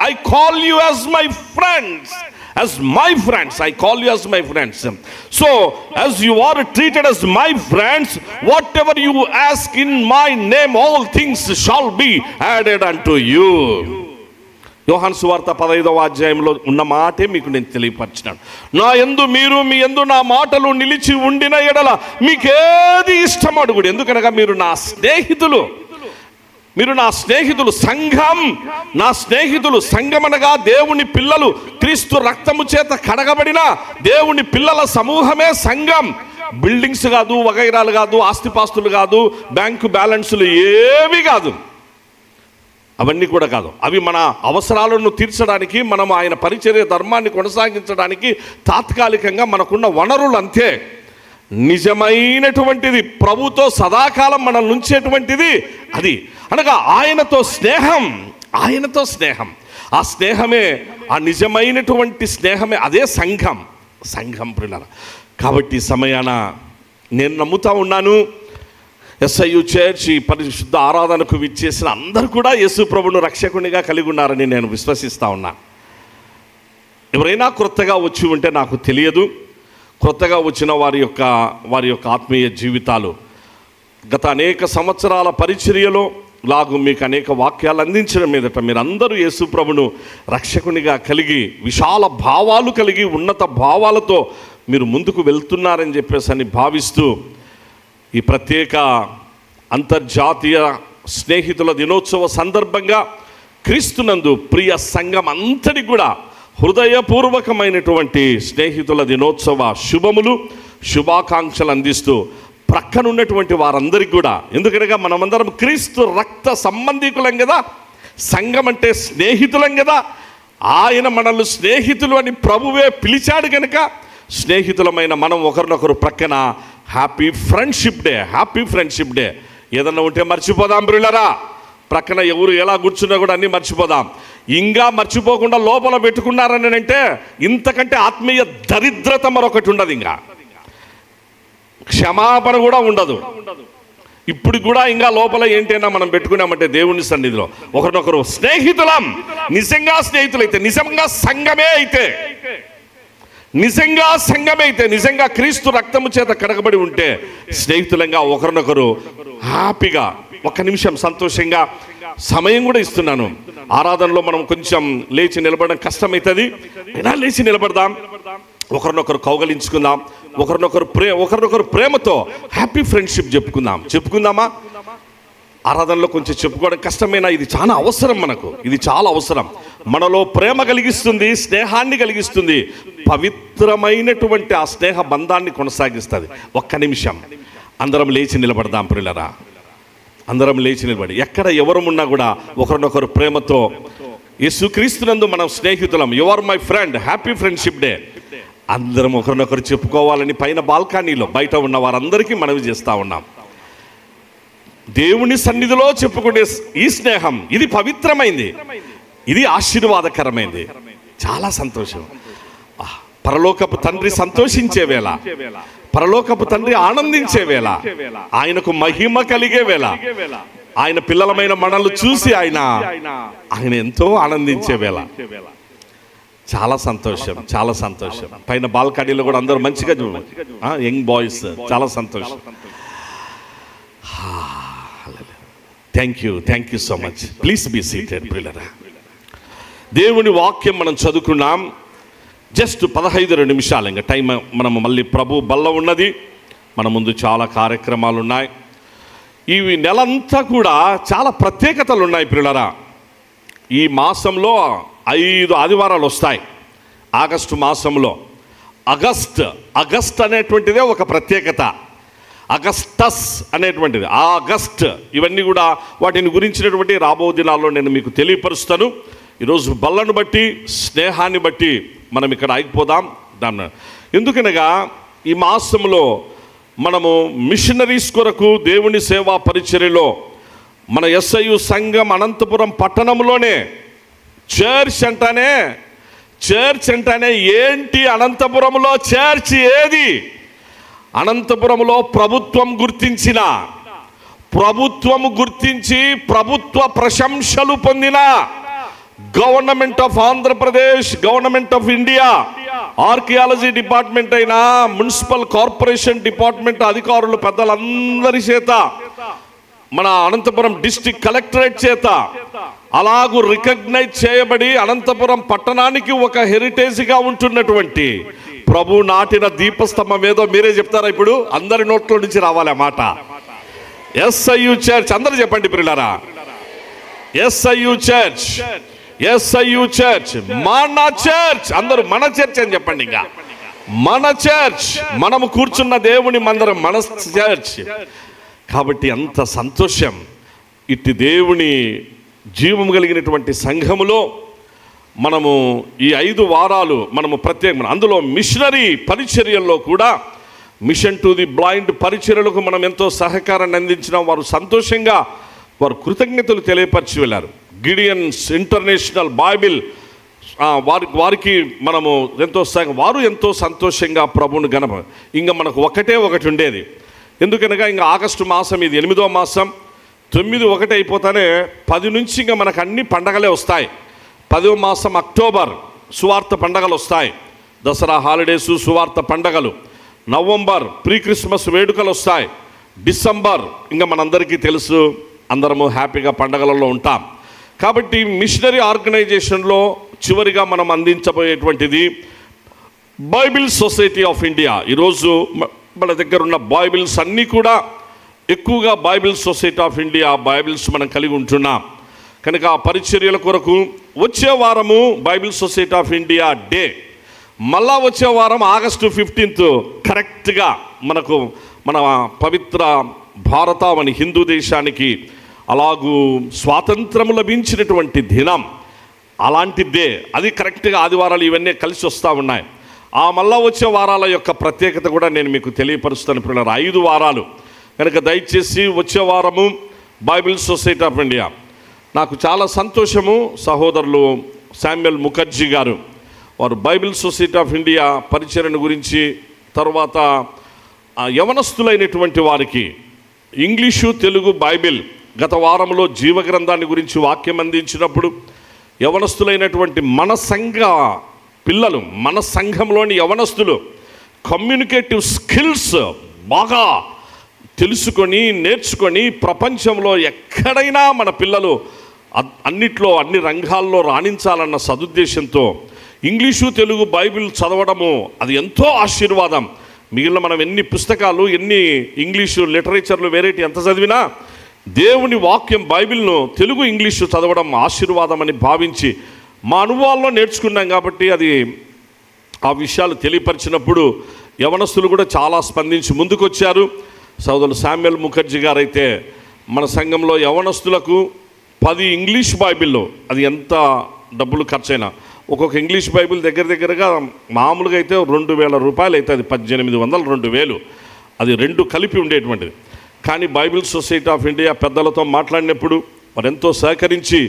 I call you as my friends. As my friends, I call you as my friends. So, as you are treated as my friends, whatever you ask in my name, all things shall be added unto you. యోహాను సువార్త 15వ అధ్యాయంలో ఉన్న మాటే మీకు నేను తెలియపరిచినాను. నా యందు మీరు మీ యందు నా మాటలు నిలిచి ఉండిన ఎడల మీకేది ఇష్టం అడుగుడు. ఎందుకనగా మీరు నా స్నేహితులు. మీరు నా స్నేహితులు. సంఘం నా స్నేహితులు. సంఘం అనగా దేవుని పిల్లలు, క్రీస్తు రక్తము చేత కడగబడిన దేవుని పిల్లల సమూహమే సంఘం. బిల్డింగ్స్ కాదు, వగైరాలు కాదు, ఆస్తిపాస్తులు కాదు, బ్యాంకు బ్యాలెన్సులు ఏవి కాదు, అవన్నీ కూడా కాదు. అవి మన అవసరాలను తీర్చడానికి, మనం ఆయన పరిచర్య ధర్మాన్ని కొనసాగించడానికి తాత్కాలికంగా మనకున్న వనరులు అంతే. నిజమైనటువంటిది, ప్రభుతో సదాకాలం మనల్ని ఉంచేటువంటిది అది అనగా ఆయనతో స్నేహం. ఆయనతో స్నేహం, ఆ స్నేహమే, ఆ నిజమైనటువంటి స్నేహమే, అదే సంఘం. సంఘం ప్రియులారా, కాబట్టి సమయాన నేను నమ్ముతా ఉన్నాను, SIU చర్చ్ ఈ పరిశుద్ధ ఆరాధనకు విచ్చేసిన అందరూ కూడా యేసు ప్రభువును రక్షకునిగా కలిగి ఉన్నారని నేను విశ్వసిస్తా ఉన్నా. ఎవరైనా క్రొత్తగా వచ్చి ఉంటే నాకు తెలియదు. క్రొత్తగా వచ్చిన వారి యొక్క ఆత్మీయ జీవితాలు గత అనేక సంవత్సరాల పరిచర్యలో లాగు మీకు అనేక వాక్యాలు అందించడం మీదట మీరందరూ యేసు ప్రభువును రక్షకునిగా కలిగి, విశాల భావాలు కలిగి, ఉన్నత భావాలతో మీరు ముందుకు వెళ్తున్నారని చెప్పేసి భావిస్తూ, ఈ ప్రత్యేక అంతర్జాతీయ స్నేహితుల దినోత్సవ సందర్భంగా క్రీస్తునందు ప్రియ సంఘం అంతటి కూడా హృదయపూర్వకమైనటువంటి స్నేహితుల దినోత్సవ శుభములు, శుభాకాంక్షలు అందిస్తూ, ప్రక్కనున్నటువంటి వారందరికీ కూడా, ఎందుకనగా మనమందరం క్రీస్తు రక్త సంబంధికులం కదా, సంఘం అంటే స్నేహితులం కదా, ఆయన మనల్ని స్నేహితులు అని ప్రభువే పిలిచాడు కనుక స్నేహితులమైన మనం ఒకరినొకరు ప్రక్కన happy friendship day, happy friendship day. ఏదన్నా ఉంటే మర్చిపోదాం ప్రియులారా. ప్రక్కన ఎవరు ఎలా కూర్చున్నా కూడా అన్నీ మర్చిపోదాం. ఇంకా మర్చిపోకుండా లోపల పెట్టుకున్నారని అంటే ఇంతకంటే ఆత్మీయ దరిద్రత మరొకటి ఉండదు. ఇంకా క్షమాపణ కూడా ఉండదు. ఇప్పుడు కూడా ఇంకా లోపల ఏంటైనా మనం పెట్టుకున్నామంటే దేవుని సన్నిధిలో ఒకరినొకరు స్నేహితులం. నిజంగా స్నేహితులైతే, నిజంగా సంఘమే అయితే, నిజంగా సంఘమే అయితే, నిజంగా క్రీస్తు రక్తము చేత కడగబడి ఉంటే స్నేహితులంగా ఒకరినొకరు హ్యాపీగా, ఒక్క నిమిషం సంతోషంగా సమయం కూడా ఇస్తున్నాను. ఆరాధనలో మనం కొంచెం లేచి నిలబడడం కష్టమవుతుంది, అయినా లేచి నిలబడదాం, ఒకరినొకరు కౌగలించుకుందాం, ఒకరినొకరు ప్రేమతో హ్యాపీ ఫ్రెండ్షిప్ చెప్పుకుందామా? ఆరాధనలో కొంచెం చెప్పుకోవడం కష్టమైనా ఇది చాలా అవసరం. మనకు ఇది చాలా అవసరం. మనలో ప్రేమ కలిగిస్తుంది, స్నేహాన్ని కలిగిస్తుంది, పవిత్రమైనటువంటి ఆ స్నేహ బంధాన్ని కొనసాగిస్తుంది. ఒక్క నిమిషం అందరం లేచి నిలబడదాం ప్రియులారా. అందరం లేచి నిలబడి ఎక్కడ ఎవరమున్నా కూడా ఒకరినొకరు ప్రేమతో, యేసుక్రీస్తునందు మనం స్నేహితులం, you are my friend, happy friendship day అందరం ఒకరినొకరు చెప్పుకోవాలని పైన బాల్కనీలో బయట ఉన్న వారందరికీ మనవి చేస్తూ ఉన్నాం. దేవుని సన్నిధిలో చెప్పుకునే ఈ స్నేహం ఇది పవిత్రమైంది, ఇది ఆశీర్వాదకరమైంది. చాలా సంతోషం. పరలోకపు తండ్రి సంతోషించే వేళ, పరలోకపు తండ్రి ఆనందించే వేళ, ఆయనకు మహిమ కలిగే వేళ, ఆయన పిల్లలమైన మనల్ని చూసి ఆయన ఎంతో ఆనందించే వేళ. చాలా సంతోషం, చాలా సంతోషం. పైన బాల్కనీలో కూడా అందరూ మంచిగా యంగ్ బాయ్స్, చాలా సంతోషం. Thank you so much. Please be seated ప్రియులారా. దేవుని వాక్యం మనం చదువుకున్నాం. జస్ట్ 15 నిమిషాలు ఇంకా టైం. మనం మళ్ళీ ప్రభు బల్ల ఉన్నది, మన ముందు చాలా కార్యక్రమాలు ఉన్నాయి. ఈ నెలంతా కూడా చాలా ప్రత్యేకతలు ఉన్నాయి ప్రియులారా. ఈ మాసంలో 5 ఆదివారాలు వస్తాయి. ఆగస్టు మాసంలో అగస్ట్ అనేటువంటిదే ఒక ప్రత్యేకత. అగస్టస్ అనేటువంటిది, ఆగస్ట్, ఇవన్నీ కూడా వాటిని గురించినటువంటి రాబో దినాల్లో నేను మీకు తెలియపరుస్తాను. ఈరోజు బల్లను బట్టి, స్నేహాన్ని బట్టి మనం ఇక్కడ ఆగిపోదాం. దాన్ని ఎందుకనగా ఈ మాసంలో మనము మిషనరీస్ కొరకు దేవుని సేవా పరిచర్యలో మన SIU సంఘం అనంతపురం పట్టణంలోనే చర్చ్ అంటానే ఏంటి, అనంతపురంలో చర్చ్ ఏది? అనంతపురంలో ప్రభుత్వం గుర్తించి ప్రభుత్వ ప్రశంసలు పొందిన government of Andhra Pradesh, government of India, archaeology department అయినా, మున్సిపల్ కార్పొరేషన్ డిపార్ట్మెంట్ అధికారులు పెద్దలందరి చేత, మన అనంతపురం డిస్ట్రిక్ట్ కలెక్టరేట్ చేత అలాగూ రికగ్నైజ్ చేయబడి అనంతపురం పట్టణానికి ఒక హెరిటేజ్గా ఉంటున్నటువంటి ప్రభు నాటిన దీపస్తంభం ఏదో మీరే చెప్తారా? ఇప్పుడు అందరి నోట్లో నుంచి రావాలి ఆ మాట. SIU church. అందరూ చెప్పండి ప్రియులారా, SIU చర్చ్, SIU చర్చ్, మన చర్చ్. అందరూ మన చర్చ్ అని చెప్పండి. ఇంకా మన చర్చ్, మనము కూర్చున్న దేవుని మందిరం మన చర్చ్. కాబట్టి అంత సంతోషం. ఇట్టి దేవుని జీవం కలిగినటువంటి సంఘములో మనము ఈ 5 వారాలు మనము ప్రత్యేకమైన, అందులో మిషనరీ పరిచర్యల్లో కూడా మిషన్ టు ది బ్లైండ్ పరిచర్యలకు మనం ఎంతో సహకారాన్ని అందించిన వారు సంతోషంగా వారు కృతజ్ఞతలు తెలియపరిచి వెళ్ళారు. గిడియన్స్ ఇంటర్నేషనల్ బైబిల్ వారికి మనము వారు ఎంతో సంతోషంగా ప్రభువుని ఇంకా మనకు ఒకటి ఉండేది. ఎందుకనగా ఇంకా ఆగస్టు మాసం, ఇది 8వ మాసం, 9/1 అయిపోతానే 10 నుంచి ఇంకా మనకు అన్ని పండగలే వస్తాయి. 10వ మాసం అక్టోబర్ సువార్త పండగలు వస్తాయి, దసరా హాలిడేసు, సువార్త పండగలు. నవంబర్ ప్రీ క్రిస్మస్ వేడుకలు వస్తాయి. డిసెంబర్ ఇంకా మనందరికీ తెలుసు, అందరము హ్యాపీగా పండగలలో ఉంటాం. కాబట్టి మిషనరీ ఆర్గనైజేషన్లో చివరిగా మనం అందించబోయేటువంటిది బైబిల్ సొసైటీ ఆఫ్ ఇండియా. ఈరోజు మన దగ్గర ఉన్న బైబిల్స్ అన్నీ కూడా ఎక్కువగా Bible society of India Bibles మనం కలిగి ఉంటున్నాం. కనుక ఆ పరిచర్యల కొరకు వచ్చే వారము Bible society of India day, మళ్ళా వచ్చే వారం ఆగస్టు 15 కరెక్ట్గా మన పవిత్ర భారతావని హిందూ దేశానికి అలాగూ స్వాతంత్రము లభించినటువంటి దినం, అలాంటిదే అది. కరెక్ట్గా ఆదివారాలు ఇవన్నీ కలిసి వస్తూ ఉన్నాయి. ఆ మళ్ళా వచ్చే వారాల యొక్క ప్రత్యేకత కూడా నేను మీకు తెలియపరుస్తాను పిల్లలు. 5 వారాలు కనుక దయచేసి వచ్చే వారము బైబిల్ సొసైటీ ఆఫ్ ఇండియా. నాకు చాలా సంతోషము, సహోదరులు శామ్యుల్ ముఖర్జీ గారు వారు బైబిల్ సొసైటీ ఆఫ్ ఇండియా పరిచర్యను గురించి, తర్వాత యవనస్తులైనటువంటి వారికి ఇంగ్లీషు తెలుగు బైబిల్ గత వారంలో జీవగ్రంథాన్ని గురించి వాక్యం అందించినప్పుడు యవనస్తులైనటువంటి మన సంఘ పిల్లలు, మన సంఘంలోని యవనస్తులు కమ్యూనికేటివ్ స్కిల్స్ బాగా తెలుసుకొని నేర్చుకొని ప్రపంచంలో ఎక్కడైనా మన పిల్లలు అన్నిట్లో అన్ని రంగాల్లో రాణించాలన్న సదుద్దేశంతో ఇంగ్లీషు తెలుగు బైబిల్ చదవడము అది ఎంతో ఆశీర్వాదం. మిగిలిన మనం ఎన్ని పుస్తకాలు, ఎన్ని ఇంగ్లీషు లిటరేచర్లు వెరైటీ ఎంత చదివినా దేవుని వాక్యం బైబిల్ను తెలుగు ఇంగ్లీషు చదవడం ఆశీర్వాదం అని భావించి మా అనుభవాల్లో నేర్చుకున్నాం. కాబట్టి అది ఆ విషయాలు తెలియపరిచినప్పుడు యవనస్తులు కూడా చాలా స్పందించి ముందుకొచ్చారు. సోదరులు శామ్యుల్ ముఖర్జీ గారు అయితే మన సంఘంలో యవనస్తులకు 10 ఇంగ్లీష్ బైబిల్లో, అది ఎంత డబ్బులు ఖర్చైనా ఒక్కొక్క ఇంగ్లీష్ బైబిల్ దగ్గరగా మామూలుగా అయితే 2,000 రూపాయలు అవుతుంది, 1,800, 2,000 అది 2 కలిపి ఉండేటువంటిది. కానీ బైబిల్ సొసైటీ ఆఫ్ ఇండియా పెద్దలతో మాట్లాడినప్పుడు మరి ఎంతో సహకరించి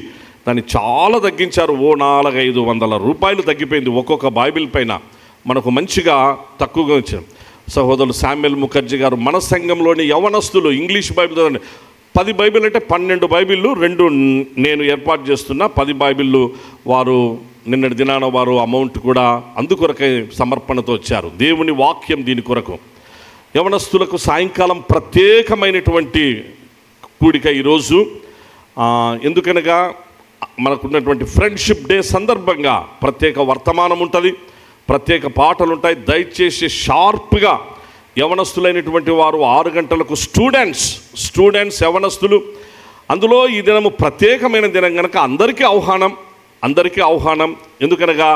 దాన్ని చాలా తగ్గించారు. 400-500 రూపాయలు తగ్గిపోయింది ఒక్కొక్క బైబిల్ పైన. మనకు మంచిగా తక్కువగా ఇచ్చారు. సహోదరులు శామ్యుల్ ముఖర్జీ గారు మన సంఘంలోని యవనస్తులు ఇంగ్లీష్ బైబిల్ 10 బైబిల్ అంటే 12 బైబిళ్ళు 2 నేను ఏర్పాటు చేస్తున్నా. 10 బైబిళ్ళు వారు నిన్నటి దినాన వారు అమౌంట్ కూడా అందుకొరకై సమర్పణతో వచ్చారు. దేవుని వాక్యం దీని కొరకు. యవనస్తులకు సాయంకాలం ప్రత్యేకమైనటువంటి కూడిక ఈరోజు. ఎందుకనగా మనకున్నటువంటి ఫ్రెండ్షిప్ డే సందర్భంగా ప్రత్యేక వర్తమానం ఉంటుంది, ప్రత్యేక పాటలు ఉంటాయి. దయచేసి షార్ప్గా యవనస్తులైనటువంటి వారు 6 గంటలకు స్టూడెంట్స్ యవనస్తులు, అందులో ఈ దినము ప్రత్యేకమైన దినం కనుక అందరికీ ఆహ్వానం. ఎందుకనగా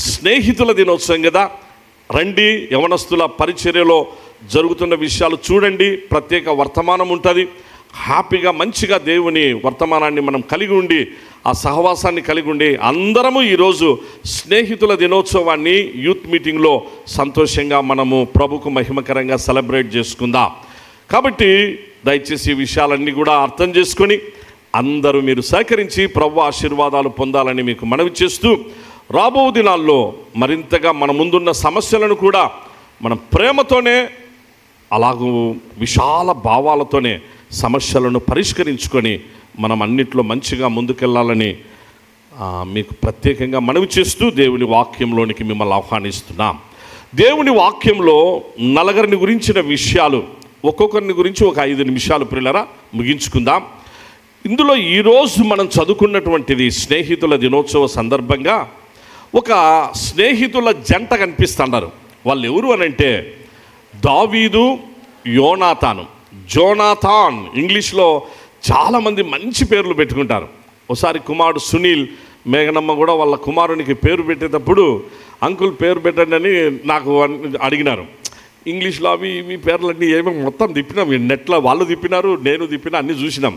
స్నేహితుల దినోత్సవం కదా. రండి, యవనస్తుల పరిచర్యలో జరుగుతున్న విషయాలు చూడండి. ప్రత్యేక వర్తమానం ఉంటుంది. హ్యాపీగా మంచిగా దేవుని వర్తమానాన్ని మనం కలిగి ఉండి, ఆ సహవాసాన్ని కలిగి ఉండి అందరము ఈరోజు స్నేహితుల దినోత్సవాన్ని యూత్ మీటింగ్లో సంతోషంగా మనము ప్రభుకు మహిమకరంగా సెలబ్రేట్ చేసుకుందాం. కాబట్టి దయచేసి ఈ విషయాలన్నీ కూడా అర్థం చేసుకొని అందరూ మీరు సహకరించి ప్రభు ఆశీర్వాదాలు పొందాలని మీకు మనవి చేస్తూ, రాబో దినాల్లో మరింతగా మన ముందున్న సమస్యలను కూడా మనం ప్రేమతోనే అలాగూ విశాల భావాలతోనే సమస్యలను పరిష్కరించుకొని మనం అన్నిట్లో మంచిగా ముందుకెళ్ళాలని మీకు ప్రత్యేకంగా మనవి చేస్తూ దేవుని వాక్యంలోనికి మిమ్మల్ని ఆహ్వానిస్తున్నాం. దేవుని వాక్యంలో నలుగురిని గురించిన విషయాలు, ఒక్కొక్కరిని గురించి ఒక 5 నిమిషాలు ప్రియులారా ముగించుకుందాం. ఇందులో ఈరోజు మనం చదువుకున్నటువంటిది స్నేహితుల దినోత్సవ సందర్భంగా ఒక స్నేహితుల జంట కనిపిస్తున్నారు. వాళ్ళు ఎవరు అనంటే దావీదు, జోనాథాన్. ఇంగ్లీష్లో చాలామంది మంచి పేర్లు పెట్టుకుంటారు. ఒకసారి కుమారుడు సునీల్, మేఘనమ్మ కూడా వాళ్ళ కుమారునికి పేరు పెట్టేటప్పుడు అంకుల్ పేరు పెట్టండి అని నాకు అడిగినారు. ఇంగ్లీష్లో అవి ఇవి పేర్లన్నీ ఏమో మొత్తం తిప్పినాం, నెట్లో వాళ్ళు తిప్పినారు, నేను తిప్పినా, అన్నీ చూసినాం.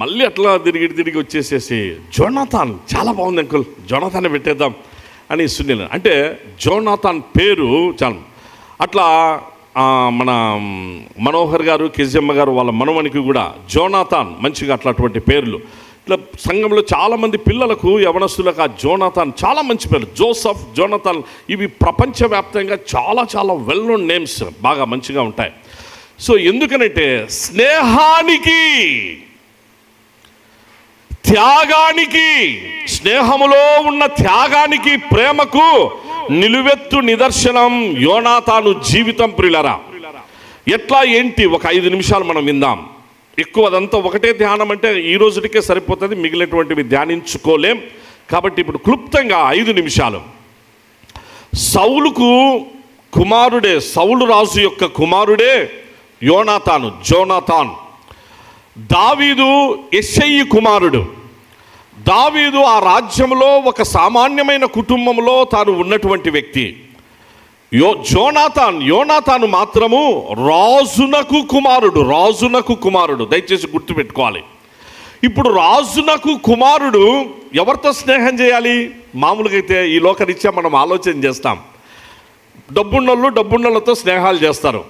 మళ్ళీ అట్లా తిరిగి వచ్చేసేసి జోనాథాన్ చాలా బాగుంది అంకుల్, జోనాథానే పెట్టేద్దాం అని సునీల్. అంటే జోనాథాన్ పేరు చాలా అట్లా. మన మనోహర్ గారు, కెజియమ్మ గారు వాళ్ళ మనవనికి కూడా జోనాథాన్, మంచిగా అట్లాంటి పేర్లు. ఇట్లా సంఘంలో చాలామంది పిల్లలకు యవనస్తులకు ఆ జోనాథాన్ చాలా మంచి పేర్లు. జోసఫ్, జోనాథాన్ ఇవి ప్రపంచవ్యాప్తంగా చాలా వెల్ నోన్ నేమ్స్, బాగా మంచిగా ఉంటాయి. సో ఎందుకనంటే స్నేహానికి, త్యాగానికి, స్నేహములో ఉన్న త్యాగానికి, ప్రేమకు నిలువెత్తు నిదర్శనం యోనాతాను జీవితం. ప్రియులారా, ఎట్లా ఏంటి ఒక 5 నిమిషాలు మనం విందాం. ఎక్కువ అదంతా ఒకటే ధ్యానం అంటే ఈ రోజుటికే సరిపోతుంది, మిగిలినటువంటివి ధ్యానించుకోలేం. కాబట్టి ఇప్పుడు క్లుప్తంగా 5 నిమిషాలు. సౌలుకు కుమారుడే, సౌలు రాజు యొక్క కుమారుడే జోనాథాన్. దావీదు యెష్షయి కుమారుడు. దావీదు ఆ రాజ్యంలో ఒక సామాన్యమైన కుటుంబంలో తాను ఉన్నటువంటి వ్యక్తి. యోనాతాను మాత్రము రాజునకు కుమారుడు. దయచేసి గుర్తుపెట్టుకోవాలి. ఇప్పుడు రాజునకు కుమారుడు ఎవరితో స్నేహం చేయాలి? మామూలుగా అయితే ఈ లోకరీత్యా మనం ఆలోచన చేస్తాం, డబ్బున్నోళ్ళతో స్నేహాలు చేస్తారు.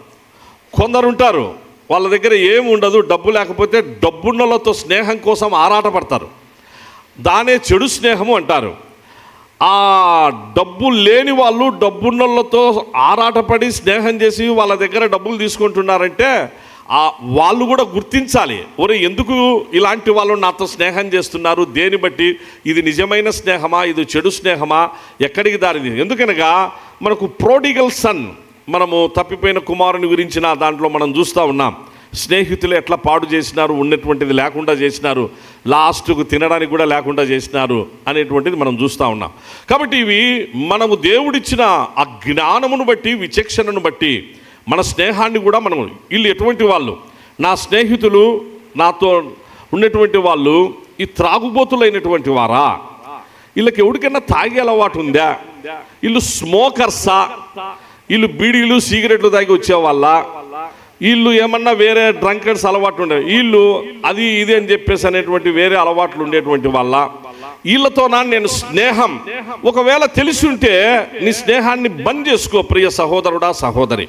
కొందరు ఉంటారు వాళ్ళ దగ్గర ఏమి ఉండదు, డబ్బు లేకపోతే డబ్బున్నోళ్ళతో స్నేహం కోసం ఆరాటపడతారు. దానే చెడు స్నేహము అంటారు. ఆ డబ్బు లేని వాళ్ళు డబ్బున్నోళ్ళతో ఆరాటపడి స్నేహం చేసి వాళ్ళ దగ్గర డబ్బులు తీసుకుంటున్నారంటే వాళ్ళు కూడా గుర్తించాలి, ఒరే ఎందుకు ఇలాంటి వాళ్ళు నాతో స్నేహం చేస్తున్నారు, దేని బట్టి ఇది నిజమైన స్నేహమా, ఇది చెడు స్నేహమా, ఎక్కడికి దారిది? ఎందుకనగా మనకు ప్రోడిగల్ సన్, మనము తప్పిపోయిన కుమారుని గురించిన దాంట్లో మనం చూస్తూ ఉన్నాం. స్నేహితులు ఎట్లా పాడు చేసినారు, ఉన్నటువంటిది లేకుండా చేసినారు, లాస్ట్కు తినడానికి కూడా లేకుండా చేసినారు అనేటువంటిది మనం చూస్తూ ఉన్నాం. కాబట్టి ఇవి మనము దేవుడిచ్చిన ఆ జ్ఞానమును బట్టి, విచక్షణను బట్టి మన స్నేహాన్ని కూడా మనము, వీళ్ళు ఎటువంటి వాళ్ళు, నా స్నేహితులు నాతో ఉన్నటువంటి వాళ్ళు ఈ త్రాగుబోతులైనటువంటి వారా, వీళ్ళకి ఎవరికైనా తాగే అలవాటు ఉందా, వీళ్ళు స్మోకర్సా, వీళ్ళు బీడీలు సిగరెట్లు తాగి వచ్చేవాళ్ళ, వీళ్ళు ఏమన్నా వేరే డ్రంకర్స్ అలవాట్లు ఉండే, వీళ్ళు అది ఇది అని చెప్పేసి అనేటువంటి వేరే అలవాట్లు ఉండేటువంటి వాళ్ళ, వీళ్ళతోనా నేను స్నేహం? ఒకవేళ తెలిసి ఉంటే నీ స్నేహాన్ని బంద్ చేసుకో ప్రియ సహోదరుడా, సహోదరి.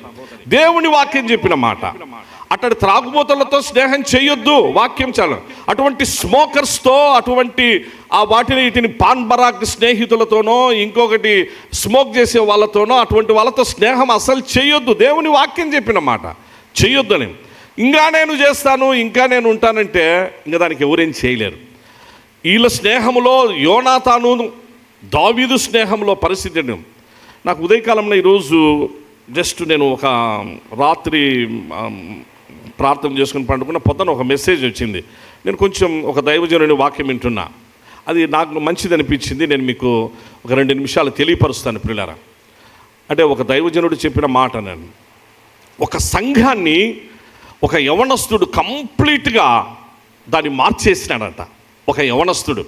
దేవుని వాక్యం చెప్పిన మాట. అట్టడి త్రాగుబోతులతో స్నేహం చేయొద్దు, వాక్యం చాలు. అటువంటి స్మోకర్స్తో, అటువంటి వీటిని పాన్ బరాక్ స్నేహితులతోనో, ఇంకొకటి స్మోక్ చేసే వాళ్ళతోనో, అటువంటి వాళ్ళతో స్నేహం అసలు చేయొద్దు. దేవుని వాక్యం చెప్పిన మాట చేయొద్దని. ఇంకా నేను చేస్తాను, ఇంకా నేను ఉంటానంటే ఇంకా దానికి ఎవరేం చేయలేరు. వీళ్ళ స్నేహంలో, యోనాతాను దావీదు స్నేహంలో పరిస్థితి నాకు ఉదయకాలంలో ఈరోజు జస్ట్ నేను ఒక రాత్రి ప్రార్థన చేసుకుని పండుకున్న పొద్దున ఒక మెసేజ్ వచ్చింది. నేను కొంచెం ఒక దైవజనుని వాక్యం వింటున్నా, అది నాకు మంచిది అనిపించింది. నేను మీకు ఒక 2 నిమిషాలు తెలియపరుస్తాను ప్రియులారా. అంటే ఒక దైవజనుడు చెప్పిన మాట, నేను ఒక సంఘాన్ని ఒక యవనస్తుడు కంప్లీట్గా దాన్ని మార్చేసినాడట. ఒక యవనస్తుడు.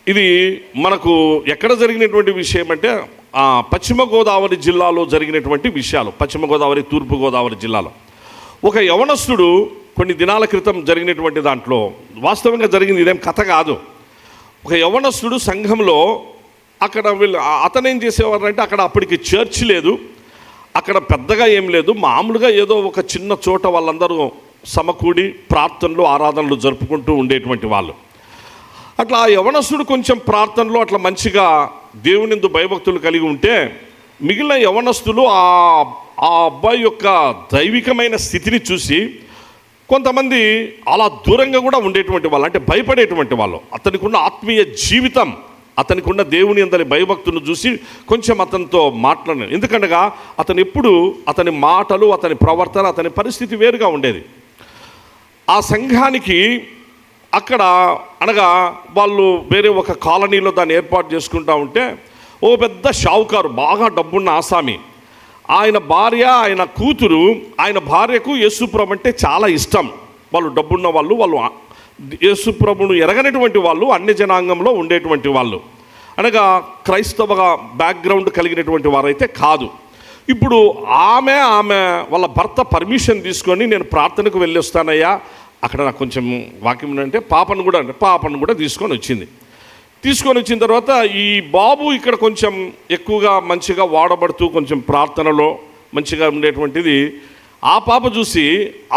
ఇది మనకు ఎక్కడ జరిగినటువంటి విషయం అంటే పశ్చిమ గోదావరి జిల్లాలో జరిగినటువంటి విషయాలు. పశ్చిమ గోదావరి, తూర్పు గోదావరి జిల్లాలో ఒక యవనస్తుడు కొన్ని దినాల క్రితం జరిగినటువంటి దాంట్లో, వాస్తవంగా జరిగింది, ఇదేం కథ కాదు. ఒక యవనస్తుడు సంఘంలో, అక్కడ అతను ఏం చేసేవారంటే, అక్కడ అప్పటికి చర్చ్ లేదు, అక్కడ పెద్దగా ఏం లేదు, మామూలుగా ఏదో ఒక చిన్న చోట వాళ్ళందరూ సమకూడి ప్రార్థనలు, ఆరాధనలు జరుపుకుంటూ ఉండేటువంటి వాళ్ళు. అట్లా ఆ యవనస్తుడు కొంచెం ప్రార్థనలో అట్లా మంచిగా దేవునిందు భయభక్తులు కలిగి ఉంటే, మిగిలిన యవనస్తులు ఆ అబ్బాయి యొక్క దైవికమైన స్థితిని చూసి కొంతమంది అలా దూరంగా కూడా ఉండేటువంటి వాళ్ళు, అంటే భయపడేటువంటి వాళ్ళు. అతనికి ఉన్న ఆత్మీయ జీవితం, అతనికి ఉన్న దేవుని అందరి భయభక్తులను చూసి కొంచెం అతనితో మాట్లాడాను. ఎందుకనగా అతను ఎప్పుడు, అతని మాటలు, అతని ప్రవర్తన, అతని పరిస్థితి వేరుగా ఉండేది. ఆ సంఘానికి అక్కడ అనగా వాళ్ళు వేరే ఒక కాలనీలో దాన్ని ఏర్పాటు చేసుకుంటూ ఉంటే, ఓ పెద్ద షావుకారు, బాగా డబ్బున్న ఆసామి, ఆయన భార్య, ఆయన కూతురు, ఆయన భార్యకు యేసుప్రభు అంటే చాలా ఇష్టం. వాళ్ళు డబ్బున్న వాళ్ళు, వాళ్ళు యేసుప్రభును ఎరగనటువంటి వాళ్ళు, అన్య జనాంగంలో ఉండేటువంటి వాళ్ళు, అనగా క్రైస్తవ బ్యాక్గ్రౌండ్ కలిగినటువంటి వారైతే కాదు. ఇప్పుడు ఆమె వాళ్ళ భర్త పర్మిషన్ తీసుకొని, నేను ప్రార్థనకు వెళ్ళి వస్తానయ్యా, అక్కడ నాకు కొంచెం వాక్యం అంటే పాపను కూడా తీసుకొని వచ్చింది. తీసుకొని వచ్చిన తర్వాత ఈ బాబు ఇక్కడ కొంచెం ఎక్కువగా మంచిగా వాడబడుతూ కొంచెం ప్రార్థనలో మంచిగా ఉండేటువంటిది ఆ పాప చూసి